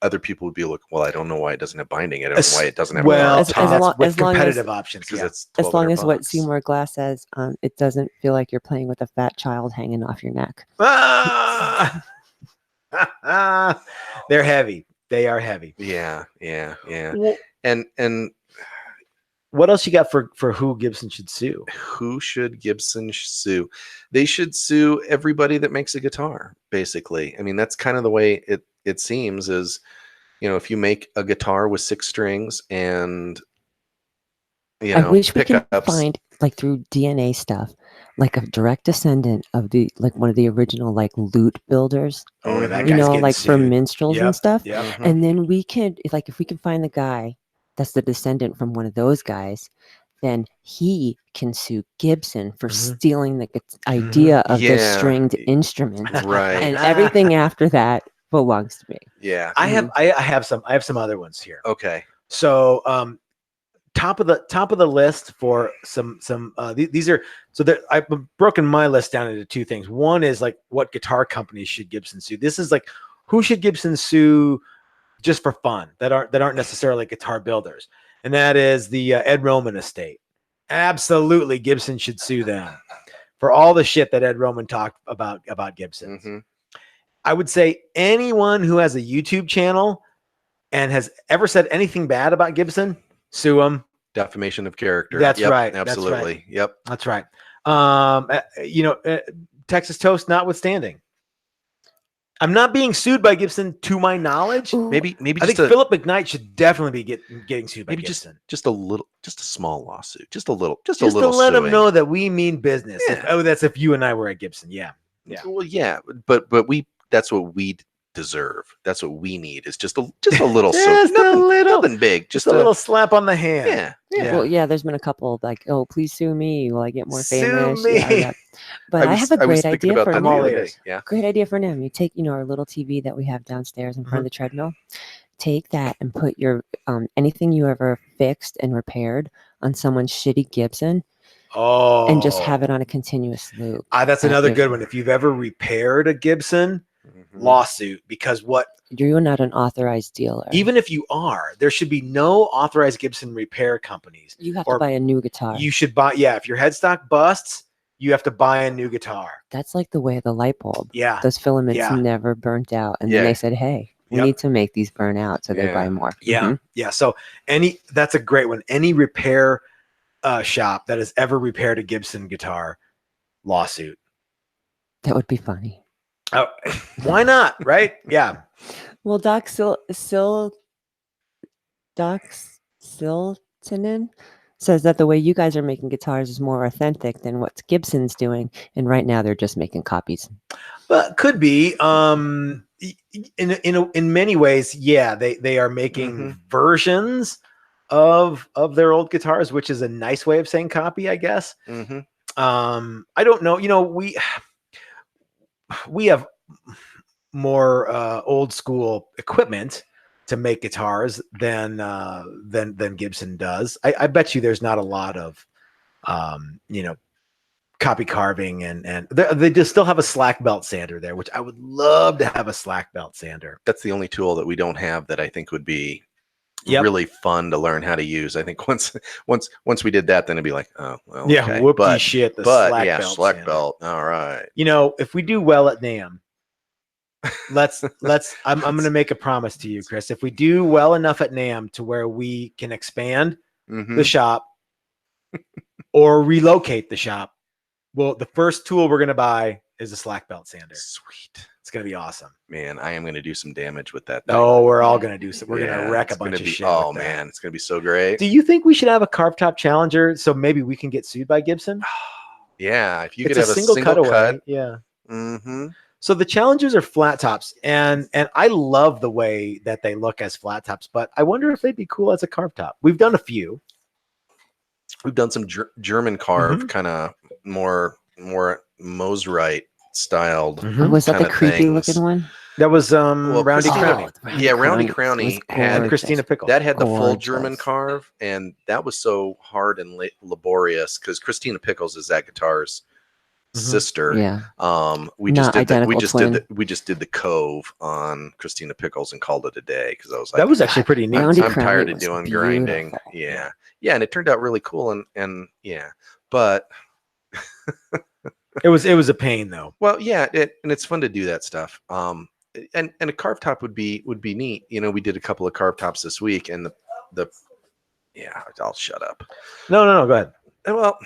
other people would be like, well, I don't know why it doesn't have binding. I don't know why it doesn't have well, As that's long- with as long as- competitive options. because Yeah. it's as long as what $1,200. Seymour Glass says, it doesn't feel like you're playing with a fat child hanging off your neck. Ah! They're heavy. They are heavy. Yeah. Well, And what else you got for who Gibson should sue? who should Gibson sue? They should sue everybody that makes a guitar, basically. I mean, that's kind of the way it seems is, if you make a guitar with 6 strings and, I wish we could pickups. find, like, through DNA stuff, like a direct descendant of one of the original like lute builders, Oh, that Mhm. guy's getting like for sued. minstrels Yep, and stuff. yep. Mhm. And then we could, if we can find the guy that's the descendant from one of those guys, then he can sue Gibson for Mhm. stealing the idea of the Yeah. stringed instrument, Right. and everything after that belongs to me. Yeah. I have some other ones here. Okay. So top of the list for some these are I've broken my list down into 2 things. One is like what guitar companies should Gibson sue. This is like who should Gibson sue just for fun that aren't necessarily guitar builders, and that is the Ed Roman estate. Absolutely, Gibson should sue them for all the shit that Ed Roman talked about Gibson. Mm-hmm. I would say anyone who has a YouTube channel and has ever said anything bad about Gibson, sue him. Defamation of character. That's Yep, right. That's Absolutely. right. Yep. That's right. Texas Toast notwithstanding. I'm not being sued by Gibson to my knowledge. Ooh, Maybe I think Philip McKnight should definitely be getting sued by maybe Gibson. just a small lawsuit. Just a little Just to let him know that we mean business. Yeah. That's if you and I were at Gibson. Yeah. Well, yeah, but that's what we deserve. That's what we need. Is just a little Just a little- nothing big. Just a little slap on the hand. Yeah. Yeah. Well, yeah, there's been a couple like, oh, please sue me. Will I get more Sue famous? me. Yeah. But I have a was great thinking idea about for that him. the all other ears. day. Yeah. Great idea for him. You take, our little TV that we have downstairs in front of the treadmill. Take that and put your anything you ever fixed and repaired on someone's shitty Gibson, Oh. and just have it on a continuous loop. That's another good one. If you've ever repaired a Gibson, Mhm. lawsuit, because You're not an authorized dealer. even if you are, there should be no authorized Gibson repair companies. You have or to buy a new guitar. You should buy, if your headstock busts, you have to buy a new guitar. That's like the way of the light bulb. Yeah. Those filaments Yeah. never burnt out. And Yeah. then they said, hey, we Yep. need to make these burn out. So they Yeah. buy more. Yeah. Mhm. Yeah. So that's a great one. Any repair shop that has ever repaired a Gibson guitar, lawsuit. That would be funny. Oh, why not? Right? Yeah. Well, Doc Siltonen says that the way you guys are making guitars is more authentic than what Gibson's doing, and right now they're just making copies. But could be. In many ways, yeah, they are making versions of their old guitars, which is a nice way of saying copy, I guess. I don't know. You know, we have more old school equipment to make guitars than Gibson does. I bet you there's not a lot of you know, copy carving, and they just still have a slack belt sander there, which I would love to have a slack belt sander. That's the only tool that we don't have that I think would be really fun to learn how to use. I think once we did that, then it'd be like, oh well, yeah, okay. whoopie shit. The slack belt slack sander. belt. All right. You know, if we do well at NAMM, let's I'm going to make a promise to you, Chris. If we do well enough at NAMM to where we can expand the shop or relocate the shop, well, the first tool we're going to buy is a slack belt sander. Sweet. It's going to be awesome. Man, I am going to do some damage with that thing. Oh, we're all going to do some. We're going to wreck a bunch of shit. Oh with that. man, it's going to be so great. Do you think we should have a carb top Challenger so maybe we can get sued by Gibson? Yeah, if you It's could have a single cutaway. cut. Yeah. So the Challengers are flat tops, and I love the way that they look as flat tops, but I wonder if they'd be cool as a carb top. We've done a few. We've done some German carved, kind of more Moserite styled. Was that the kinda creepy things. looking one? That was Roundy Christina- Crowny. Yeah, Roundy Crowny had And Christina Pickle. that had the full German Gorgeous. carve, and that was so hard and laborious because Christina Pickles is that guitar's sister. Yeah. We just Not did identical twin. we just did the cove on Christina Pickles and called it a day because I was like, That was actually pretty neat. Roundy I'm tired Crowny of was doing grinding. beautiful. Yeah, and it turned out really cool, and yeah, but It was a pain though. well, yeah, and it's fun to do that stuff. And a carve top would be neat. You know, we did a couple of carve tops this week, and the yeah, I'll shut up. No, go ahead. Well,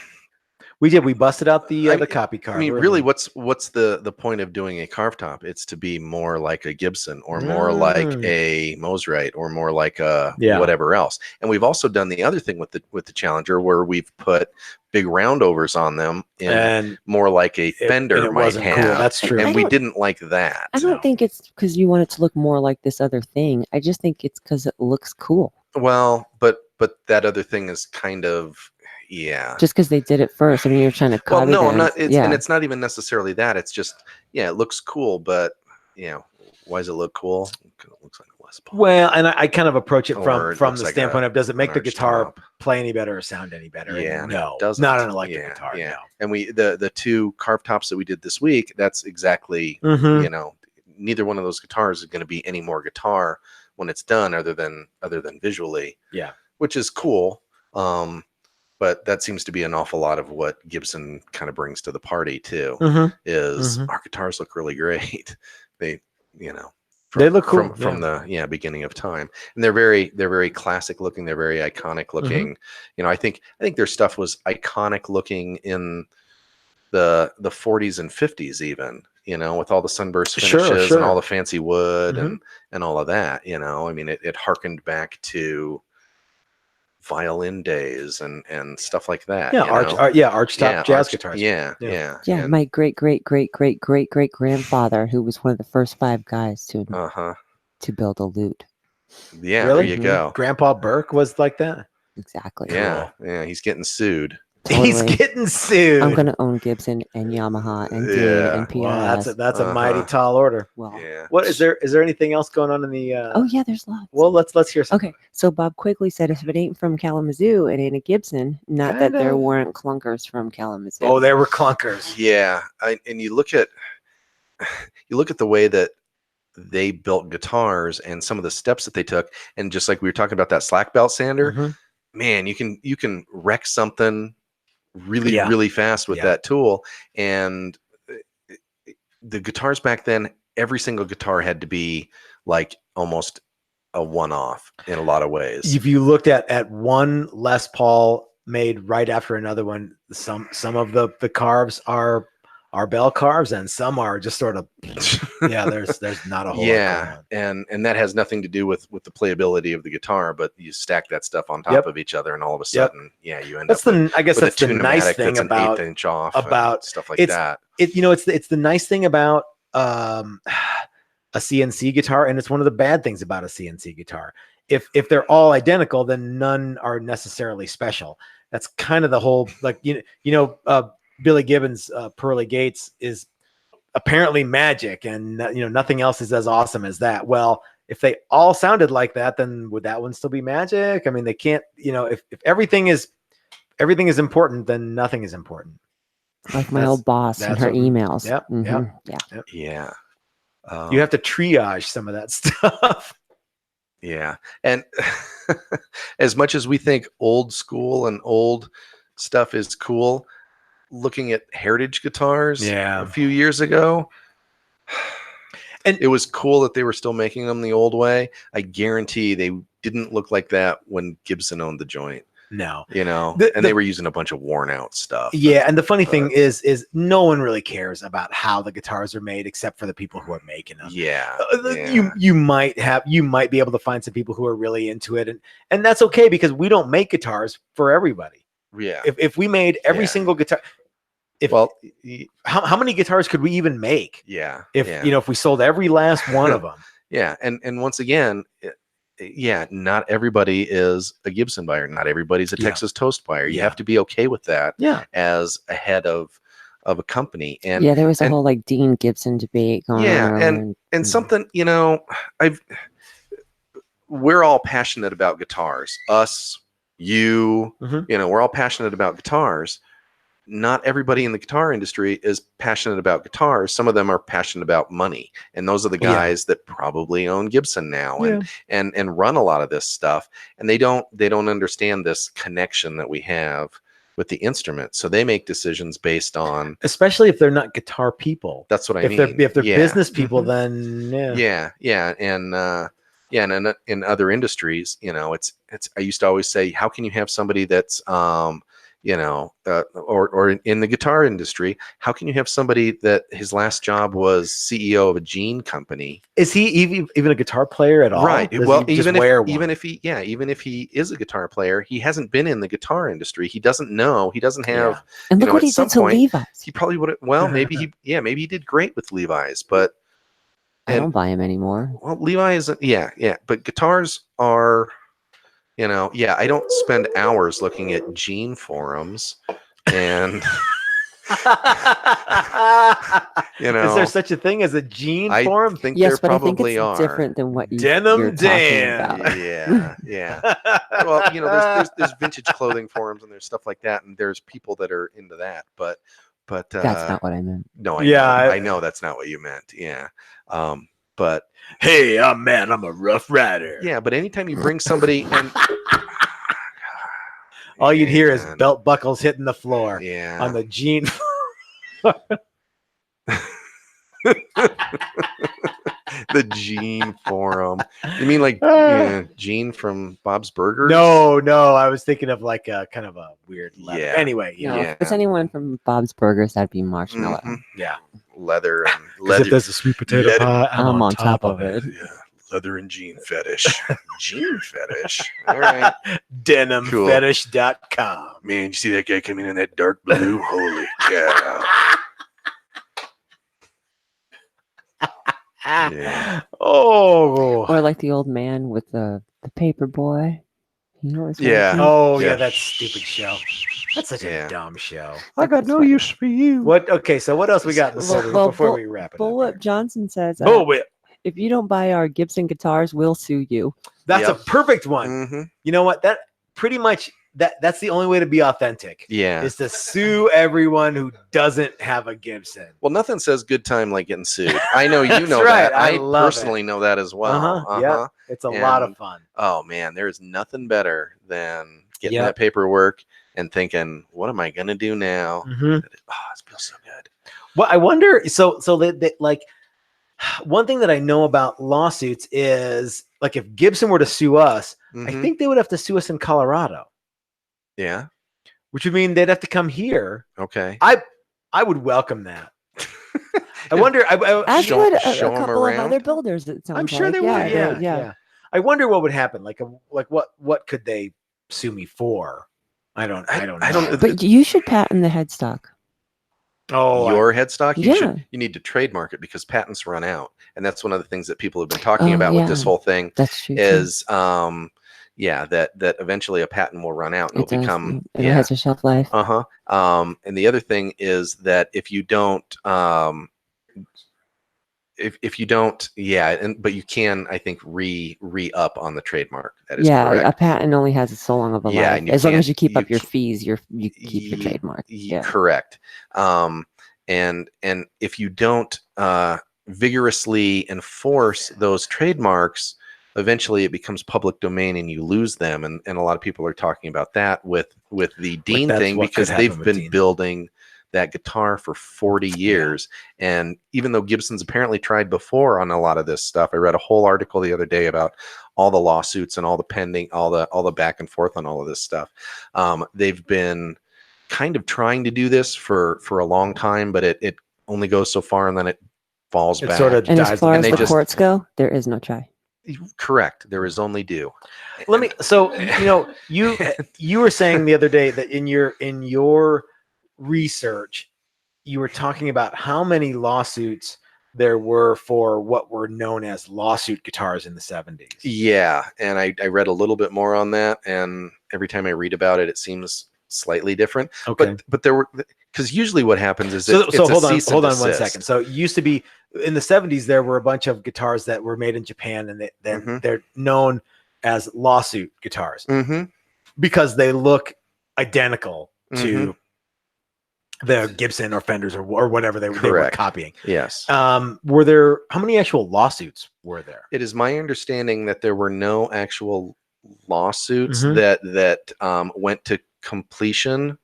We did. We busted out the copy carb. I mean, really, what's the point of doing a carve top? It's to be more like a Gibson, or more like a Moserite, or more like a whatever else. And we've also done the other thing with the Challenger, where we've put big roundovers on them, and more like a Fender might have. Cool. That's true. And we didn't like that. I don't think it's because you want it to look more like this other thing. I just think it's because it looks cool. Well, but that other thing is kind of. Yeah. Just because they did it first. I mean, you're trying to copy. Well, no, them. I'm not. It's, yeah. And it's not even necessarily that. It's just, yeah, it looks cool, but why does it look cool? It looks like a Les Paul. Well, and I kind of approach it Or it from looks the like standpoint of, does it make the an guitar arch top. play any better or sound any better? Yeah, And no, it doesn't. not an electric guitar. Yeah. No. And the two carve tops that we did this week, that's exactly, neither one of those guitars is going to be any more guitar when it's done, other than visually. Yeah. Which is cool. But that seems to be an awful lot of what Gibson kind of brings to the party too. Is our guitars look really great. They, They look cool from the beginning of time, and they're very classic looking. They're very iconic looking. I think their stuff was iconic looking in the 40s and 50s even. With all the sunburst finishes and all the fancy wood and all of that. I mean, it harkened back to violin days and stuff like that. Arch top jazz guitars. Yeah, my great grandfather, who was one of the first 5 guys to build a lute. Yeah, really? There you go. Grandpa Burke was like that. Exactly. Yeah, yeah. He's getting sued. Totally. He's getting sued. I'm gonna own Gibson and Yamaha and Dean and PRS. Well, that's a mighty tall order. Well, what is there anything else going on in the? Oh yeah, there's lots. Well, let's hear some. Okay, so Bob Quigley said, if it ain't from Kalamazoo, it ain't a Gibson. Not that there weren't clunkers from Kalamazoo. Oh, there were clunkers. Yeah, and you look at the way that they built guitars and some of the steps that they took, and just like we were talking about that slack belt sander, man, you can wreck something really fast with that tool. And the guitars back then, every single guitar had to be like almost a one-off in a lot of ways. If you looked at one Les Paul made right after another one, some of the carves are are bell carves and some are just sort of yeah, there's not a whole lot Yeah, going on. and that has nothing to do with the playability of the guitar, but you stack that stuff on top of each other, and all of a sudden, yeah, you end That's up with, I guess with that's a the nice tune-o-matic thing that's about an 1/8 inch off and stuff like that. it's the nice thing about a CNC guitar, and it's one of the bad things about a CNC guitar. If they're all identical, then none are necessarily special. That's kind of the whole, like, Billy Gibbons' Pearly Gates is apparently magic, and nothing else is as awesome as that. Well, if they all sounded like that, then would that one still be magic? I mean, they can't, if everything is important, then nothing is important. Like my old boss and her emails. Yep. Yeah. You have to triage some of that stuff. Yeah. And as much as we think old school and old stuff is cool, looking at heritage guitars a few years ago, and it was cool that they were still making them the old way. I guarantee they didn't look like that when Gibson owned the joint. No, they were using a bunch of worn out stuff. Yeah, and the funny thing is no one really cares about how the guitars are made except for the people who are making them. Yeah, you might be able to find some people who are really into it, and that's okay, because we don't make guitars for everybody. Yeah, if we made every single guitar, how many guitars could we even make? Yeah, if we sold every last one of them. Yeah, and once again. Not everybody is a Gibson buyer. Not everybody's a Texas Toast buyer. You have to be okay with that. As a head of a company. And there was a whole like Dean Gibson debate going on. And something, we're all passionate about guitars. Us, you, we're all passionate about guitars. Not everybody in the guitar industry is passionate about guitars. Some of them are passionate about money, and those are the guys that probably own Gibson now and run a lot of this stuff. And they don't understand this connection that we have with the instrument, so they make decisions based on, especially if they're not guitar people. That's what I mean. If they're business people, then and in other industries, it's. I used to always say, how can you have somebody that's or in the guitar industry, how can you have somebody that his last job was CEO of a jean company? Is he even a guitar player at all? Right. Well, even if he is a guitar player, he hasn't been in the guitar industry. He doesn't know. He doesn't have. And look what he did to Levi's. He probably would have. Well, maybe he did great with Levi's, but I don't buy him anymore. Well, Levi's, but guitars are. I don't spend hours looking at jean forums, and is there such a thing as a jean forum? I think there probably are. Different than what Denim Dan. Yeah. Well, there's vintage clothing forums and there's stuff like that, and there's people that are into that, but that's not what I meant. No, I know that's not what you meant. Yeah. But hey, I'm a rough rider. Yeah, but anytime you bring somebody and all you'd hear is belt buckles hitting the floor on the jean. The Gene forum. You mean like Gene from Bob's Burgers? No, I was thinking of like a kind of a weird leather. Anyway, if it's anyone from Bob's Burgers, that'd be Marshmallow. Yeah, leather and leather. If there's a sweet potato pie, I'm on top of it. Yeah. Leather and jean fetish. Jean fetish. All right. Denimfetish.com. Man, you see that guy coming in that dark blue? Holy cow. Yeah. Oh. Or like the old man with the paper boy. That stupid show. That's such a dumb show. I got no use for you. What? Okay, so what else we got before we wrap it up? Bullwhip Johnson says, Bullwhip. If you don't buy our Gibson guitars, we'll sue you. That's a perfect one. Mm-hmm. You know what? That pretty much that's the only way to be authentic. Yeah. Is to sue everyone who doesn't have a Gibson. Well, nothing says good time like getting sued. I know you know that. I personally know that as well. Yeah. It's a lot of fun. Oh man, there is nothing better than getting that paperwork and thinking, what am I gonna do now? Mm-hmm. It feels so good. Well, I wonder, so they like, one thing that I know about lawsuits is, like, if Gibson were to sue us, I think they would have to sue us in Colorado. Yeah. Which would mean they'd have to come here. Okay. I would welcome that. I wonder. As Show- would show a 'em couple of other around. builders. It sounds I'm sure like. they yeah, would. Yeah. I wonder what would happen. Like what could they sue me for? I don't know. But you should patent the headstock. Oh, Your headstock, Yeah. you need to trademark it because patents run out, and that's one of the things that people have been talking about with this yeah. whole thing. That's true. Is that eventually a patent will run out and it'll become It has a shelf life. and the other thing is that if you don't if you don't but you can, I think, re-up on the trademark. That is correct. A patent only has so long of a life. and you As long as you can't- keep up your fees, you keep your trademark. Yeah. Correct. And if you don't vigorously enforce those trademarks, eventually it becomes public domain and you lose them. And a lot of people are talking about that with the Dean that's thing, what because could happen they've with been Dean. building that guitar for 40 years. And even though Gibson's apparently tried before on a lot of this stuff, I read a whole article the other day about all the lawsuits and all the pending, all the back and forth on all of this stuff. They've been kind of trying to do this for a long time, but it only goes so far and then it falls back. Sort of And dies as far and as they the just- courts go, there is no try. Correct. There is only due. Let me. So you were saying the other day that in your research, you were talking about how many lawsuits there were for what were known as lawsuit guitars in the 70s. Yeah, and I read a little bit more on that, and every time I read about it, it seems slightly different. Okay. But there were, because usually what happens is So it's a hold on cease and one desist. second. So it used to be in the 70s there were a bunch of guitars that were made in Japan, and they're known as lawsuit guitars Mm-hmm. because they look identical Mm-hmm. to the Gibson or Fenders or whatever they were Correct. copying. Yes. Were there, how many actual lawsuits were there? It is my understanding that there were no actual lawsuits Mhm. that went to completion.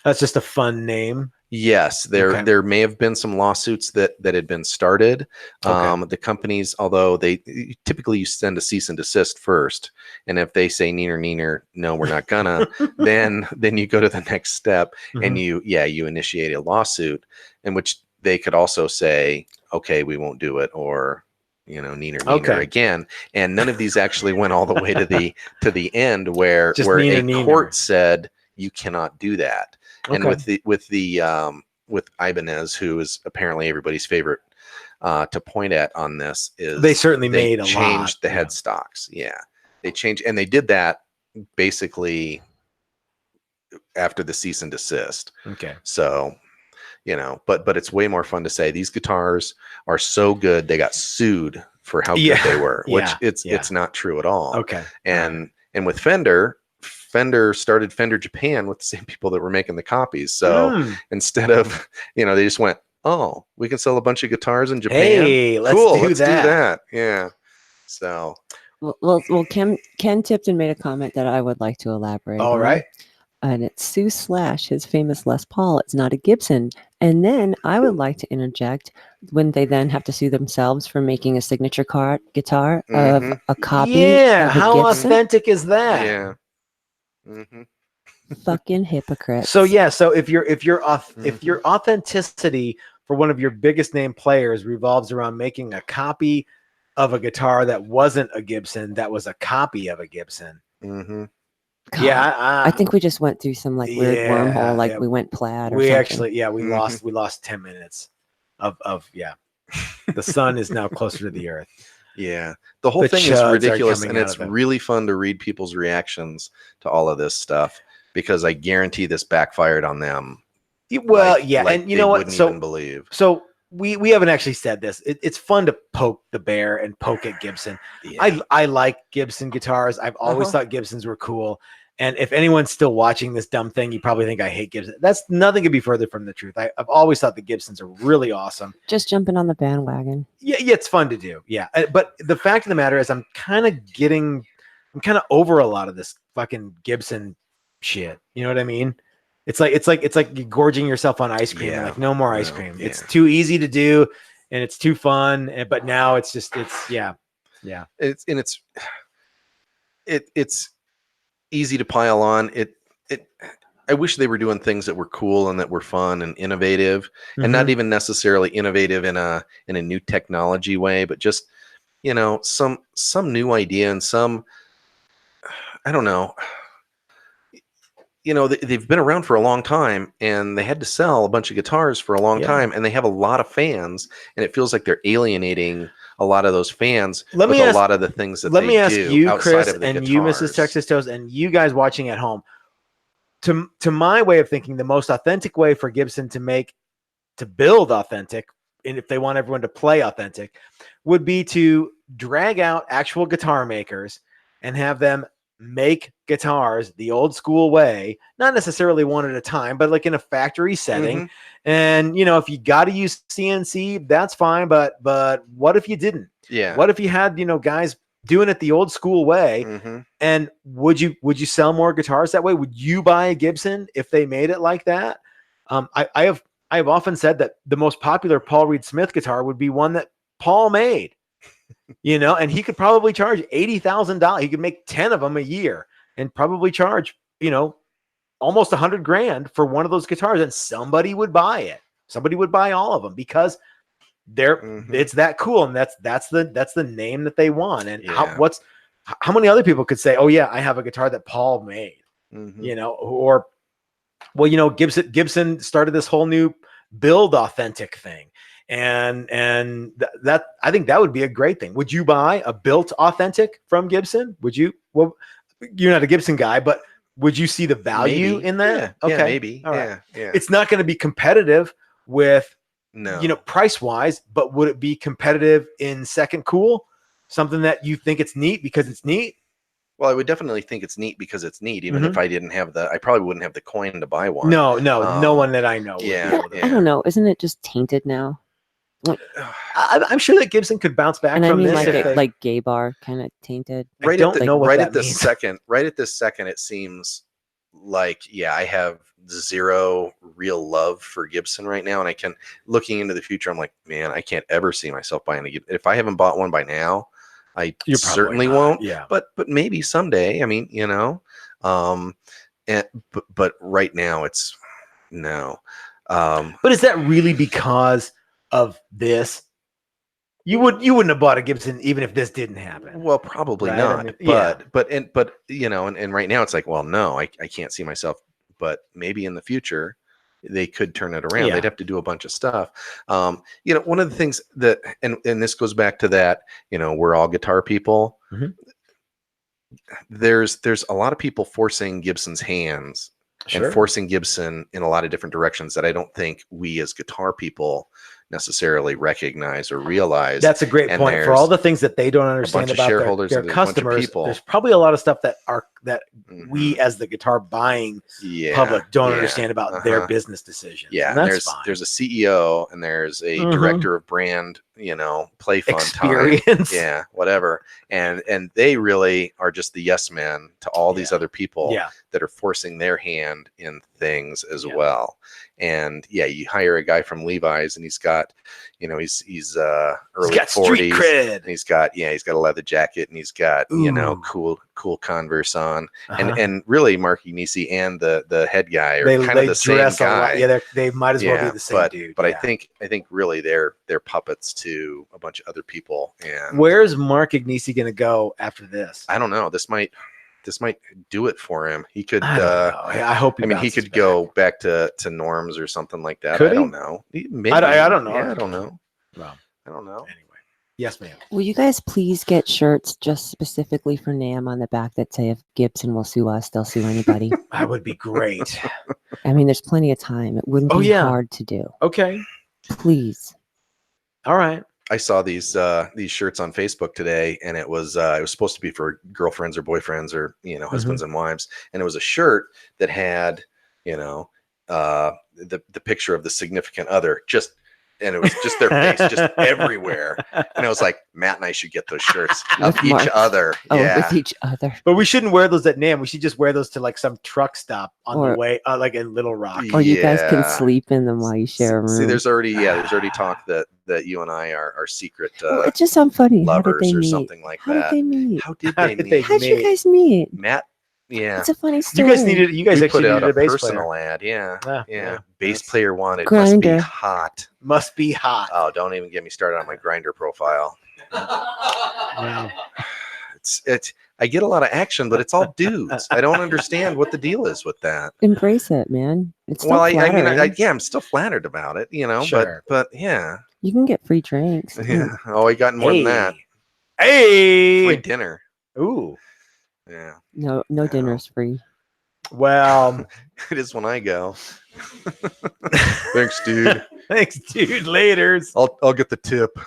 That's just a fun name. Yes, Okay. there may have been some lawsuits that had been started. Okay. The companies, although they typically you send a cease and desist first, and if they say neener, no, we're not gonna, then you go to the next step and Mhm. you initiate a lawsuit, in which they could also say, okay, we won't do it, or neener Okay. again. And none of these actually went all the way to the end where Just a neener. court said you cannot do that. And Okay. with Ibanez, who is apparently everybody's favorite to point at on this, is They certainly made a changed lot, the yeah. headstocks. Yeah, they changed, and they did that basically after the cease and desist. Okay. So, but it's way more fun to say these guitars are so good they got sued for how good they were, which it's not true at all. Okay. And with Fender started Fender Japan with the same people that were making the copies. So instead of, they just went, oh, we can sell a bunch of guitars in Japan. Hey, let's cool, do let's that. do that. Yeah. So. Well, Ken Tipton made a comment that I would like to elaborate All on. right. And it's Sue Slash, his famous Les Paul. It's not a Gibson. And then I would like to interject when they then have to sue themselves for making a signature guitar of a copy. Yeah. of a How Gibson. authentic is that? Yeah. Mm-hmm. Fucking hypocrite. So so if your authenticity for one of your biggest name players revolves around making a copy of a guitar that wasn't a Gibson, that was a copy of a Gibson. Mm-hmm. God, Yeah, I think we just went through some weird wormhole, like we went plaid. Or we something. actually, we lost 10 minutes of the sun is now closer to the earth. Yeah, the whole thing is ridiculous, and it's really fun to read people's reactions to all of this stuff, because I guarantee this backfired on them. Well, like and you know what? Wouldn't even believe. So we haven't actually said this. It's fun to poke the bear and poke at Gibson. Yeah. I like Gibson guitars. I've always thought Gibsons were cool. And if anyone's still watching this dumb thing, you probably think I hate Gibson. That's nothing could be further from the truth. I've always thought the Gibsons are really awesome. Just jumping on the bandwagon. Yeah, it's fun to do. Yeah, but the fact of the matter is, I'm kind of over a lot of this fucking Gibson shit. You know what I mean? It's like you're gorging yourself on ice cream. Yeah. Like, no more ice cream. It's too easy to do, and it's too fun. But now it's It's It's easy to pile on. I wish they were doing things that were cool and that were fun and innovative, and not even necessarily innovative in a new technology way, but just, you know, some new idea and some, I don't know. You know, they've been around for a long time, and they had to sell a bunch of guitars for a long time, and they have a lot of fans, and it feels like they're alienating a lot of those fans with a lot of the things that they do. Let me ask you, outside Chris, of the and guitars. you, Mrs. Texas Toast, and you guys watching at home. To my way of thinking, the most authentic way for Gibson to build authentic, and if they want everyone to play authentic, would be to drag out actual guitar makers and have them make guitars the old school way, not necessarily one at a time, but like in a factory setting. And, you know, if you got to use CNC, that's fine. But what if you didn't? Yeah. What if you had, you know, guys doing it the old school way? And would you sell more guitars that way? Would you buy a Gibson if they made it like that? I have often said that the most popular Paul Reed Smith guitar would be one that Paul made. You know, and he could probably charge $80,000. He could make 10 of them a year and probably charge, you know, almost $100,000 for one of those guitars, and somebody would buy it. Somebody would buy all of them because it's that cool, and that's the name that they want. And how many other people could say, "Oh yeah, I have a guitar that Paul made," you know, or, well, you know, Gibson started this whole new build authentic thing. And that, I think that would be a great thing. Would you buy a built authentic from Gibson? Would you? Well, you're not a Gibson guy, but would you see the value in that? Yeah, okay, maybe. All right. Yeah. It's not going to be competitive with, no, you know, price wise, but would it be competitive in second cool? Something that you think it's neat because it's neat? Well, I would definitely think it's neat because it's neat. Even if I didn't have I probably wouldn't have the coin to buy one. No one that I know. Yeah, I don't know. Isn't it just tainted now? I'm sure that Gibson could bounce back And I from mean, this. like gay bar kind of tainted. Right don't know what right that at this means. second. Right at this second, it seems like I have zero real love for Gibson right now, and I can, looking into the future, I'm like, man, I can't ever see myself buying a Gibson. If I haven't bought one by now, I certainly won't. Yeah, but maybe someday. I mean, you know, but right now it's no. But is that really because of this? You wouldn't have bought a Gibson even if this didn't happen. Well, probably right? not. I mean, but you know, and right now it's like, well, no, I can't see myself. But maybe in the future they could turn it around. They'd have to do a bunch of stuff. You know, one of the things that, and this goes back to that, you know, we're all guitar people. There's a lot of people forcing Gibson's hands and forcing Gibson in a lot of different directions that I don't think we as guitar people necessarily recognize or realize. That's a great point. For all the things that they don't understand about their customers, there's probably a lot of stuff that we as the guitar buying public don't understand about their business decisions. Yeah, and that's fine. There's a CEO and there's a director of brand, you know, play fun experience. Time. Yeah, whatever. And they really are just the yes men to all these other people that are forcing their hand in things as well. And you hire a guy from Levi's and he's got, you know, he's early 40s. Cred. He's got a leather jacket and he's got, you know, cool Converse on. And really Mark Ignisi and the head guy are kind of the same guy. Yeah, they might as well be the same dude. But I think really they're puppets to a bunch of other people. And where's Mark Ignisi going to go after this? I don't know. This might do it for him. He could. I hope. He could go back to Norms or something like that. Could I don't know. Maybe. I don't know. Yeah, I don't know. Well, I don't know. Anyway, yes, ma'am. Will you guys please get shirts just specifically for NAMM on the back that say if Gibson will sue us, they'll sue anybody? That would be great. I mean, there's plenty of time. It wouldn't be hard to do. Okay. Please. All right. I saw these shirts on Facebook today, and it was supposed to be for girlfriends or boyfriends or, you know, husbands and wives, and it was a shirt that had, you know, the picture of the significant other, and it was just their face just everywhere, and I was like, Matt and I should get those shirts of each other. With each other. But we shouldn't wear those at NAMM. We should just wear those to like some truck stop on the way, like in Little Rock. Or you guys can sleep in them while you share a room. See, there's already talk that you and I are secret it just sounds funny. lovers or meet? something like How that. did they meet? How did they meet? How'd you guys meet? Matt Yeah. It's a funny You story. guys needed. You guys We actually put out needed a a bass personal player. ad. Yeah. Yeah, Yeah. yeah. Bass That's- player wanted. Grinder. Must be hot. Must be hot. Oh, don't even get me started on my grinder profile. Wow. It's I get a lot of action, but it's all dudes. I don't understand what the deal is with that. Embrace it, man. It's still Well, I mean, flattering. yeah, I'm still flattered about it, you know, Sure. but yeah. You can get free drinks. Yeah. Oh, I got more than that. Hey. Free dinner. Ooh. Yeah. No Yeah. dinner's free. Well, It is when I go. Thanks, dude. thanks, dude. Laters. I'll get the tip.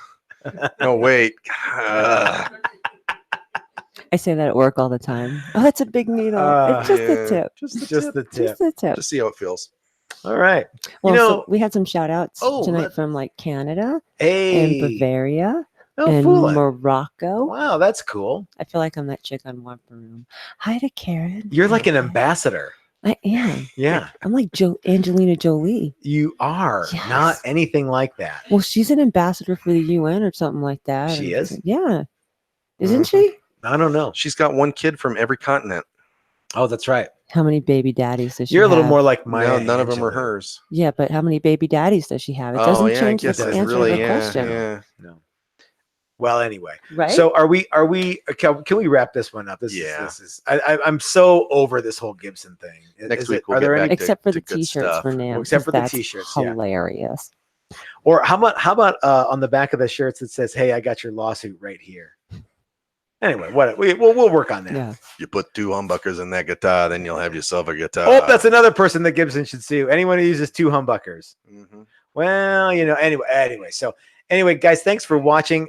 No, wait. I say that at work all the time. Oh, that's a big needle. It's just Yeah, a tip. Just the Just tip. the tip. Just a tip. Just see how it feels. All right. Well, you know, so we had some shout outs Oh, tonight let- from like Canada hey. and Bavaria No and fooling. Morocco. Wow, that's cool. I feel like I'm that chick on Womper Room. Hi to Karen. You're like an Hi. ambassador. I am. Yeah, I'm like Angelina Jolie. you are Yes. not anything like that. Well, she's an ambassador for the UN or something like that. She And is? Yeah. Isn't Mhm. she? I don't know. She's got one kid from every continent. Oh, that's right. How many baby daddies does she You're a little have? more like my. No, none of them are hers. Yeah, but how many baby daddies does she have? It Oh, doesn't yeah, I change guess the it's answer really, to the yeah, question. yeah. No. Well, anyway. Right? So are we? Can we wrap this one up? Yeah. This is. I'm so over this whole Gibson thing. Next week we'll are get there back any? Except for to the good t-shirts stuff. for Nam. Well, except 'cause for the that's t-shirts, yeah. hilarious. Or how about on the back of the shirts it says, "Hey, I got your lawsuit right here." Anyway, we'll work on that. Yeah. You put 2 humbuckers in that guitar, then you'll have yourself a guitar. Oh, that's another person that Gibson should sue. Anyone who uses 2 humbuckers. Mhm. Well, anyway. So anyway, guys, thanks for watching.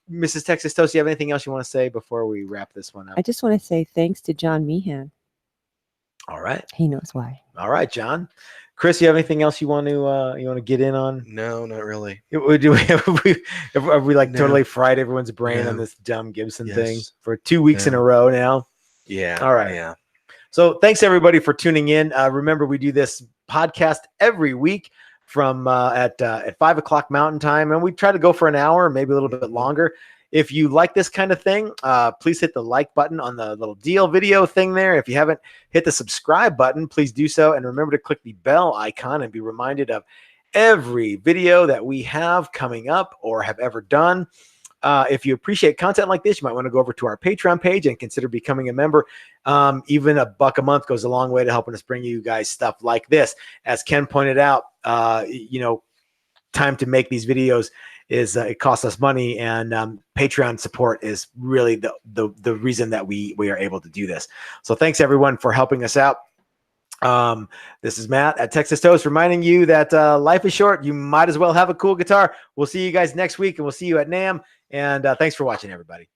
Mrs. Texas Toast, you have anything else you want to say before we wrap this one up? I just want to say thanks to John Meehan. All right. He knows why. All right, John. Chris, you have anything else you want to get in on? No, not really. Have we like No. totally fried everyone's brain on No. this dumb Gibson Yes. thing for 2 weeks in a No. row now? Yeah. All right. Yeah. So thanks everybody for tuning in. Remember, we do this podcast every week from at 5:00 Mountain Time, and we try to go for an hour, maybe a little bit longer. If you like this kind of thing, please hit the like button on the little deal video thing there. If you haven't hit the subscribe button, please do so. And remember to click the bell icon and be reminded of every video that we have coming up or have ever done. If you appreciate content like this, you might want to go over to our Patreon page and consider becoming a member. Even $1 a month goes a long way to helping us bring you guys stuff like this. As Ken pointed out, time to make these videos is it costs us money, and Patreon support is really the reason that we are able to do this. So thanks everyone for helping us out. This is Matt at Texas Toast reminding you that life is short. You might as well have a cool guitar. We'll see you guys next week, and we'll see you at NAMM. And thanks for watching, everybody.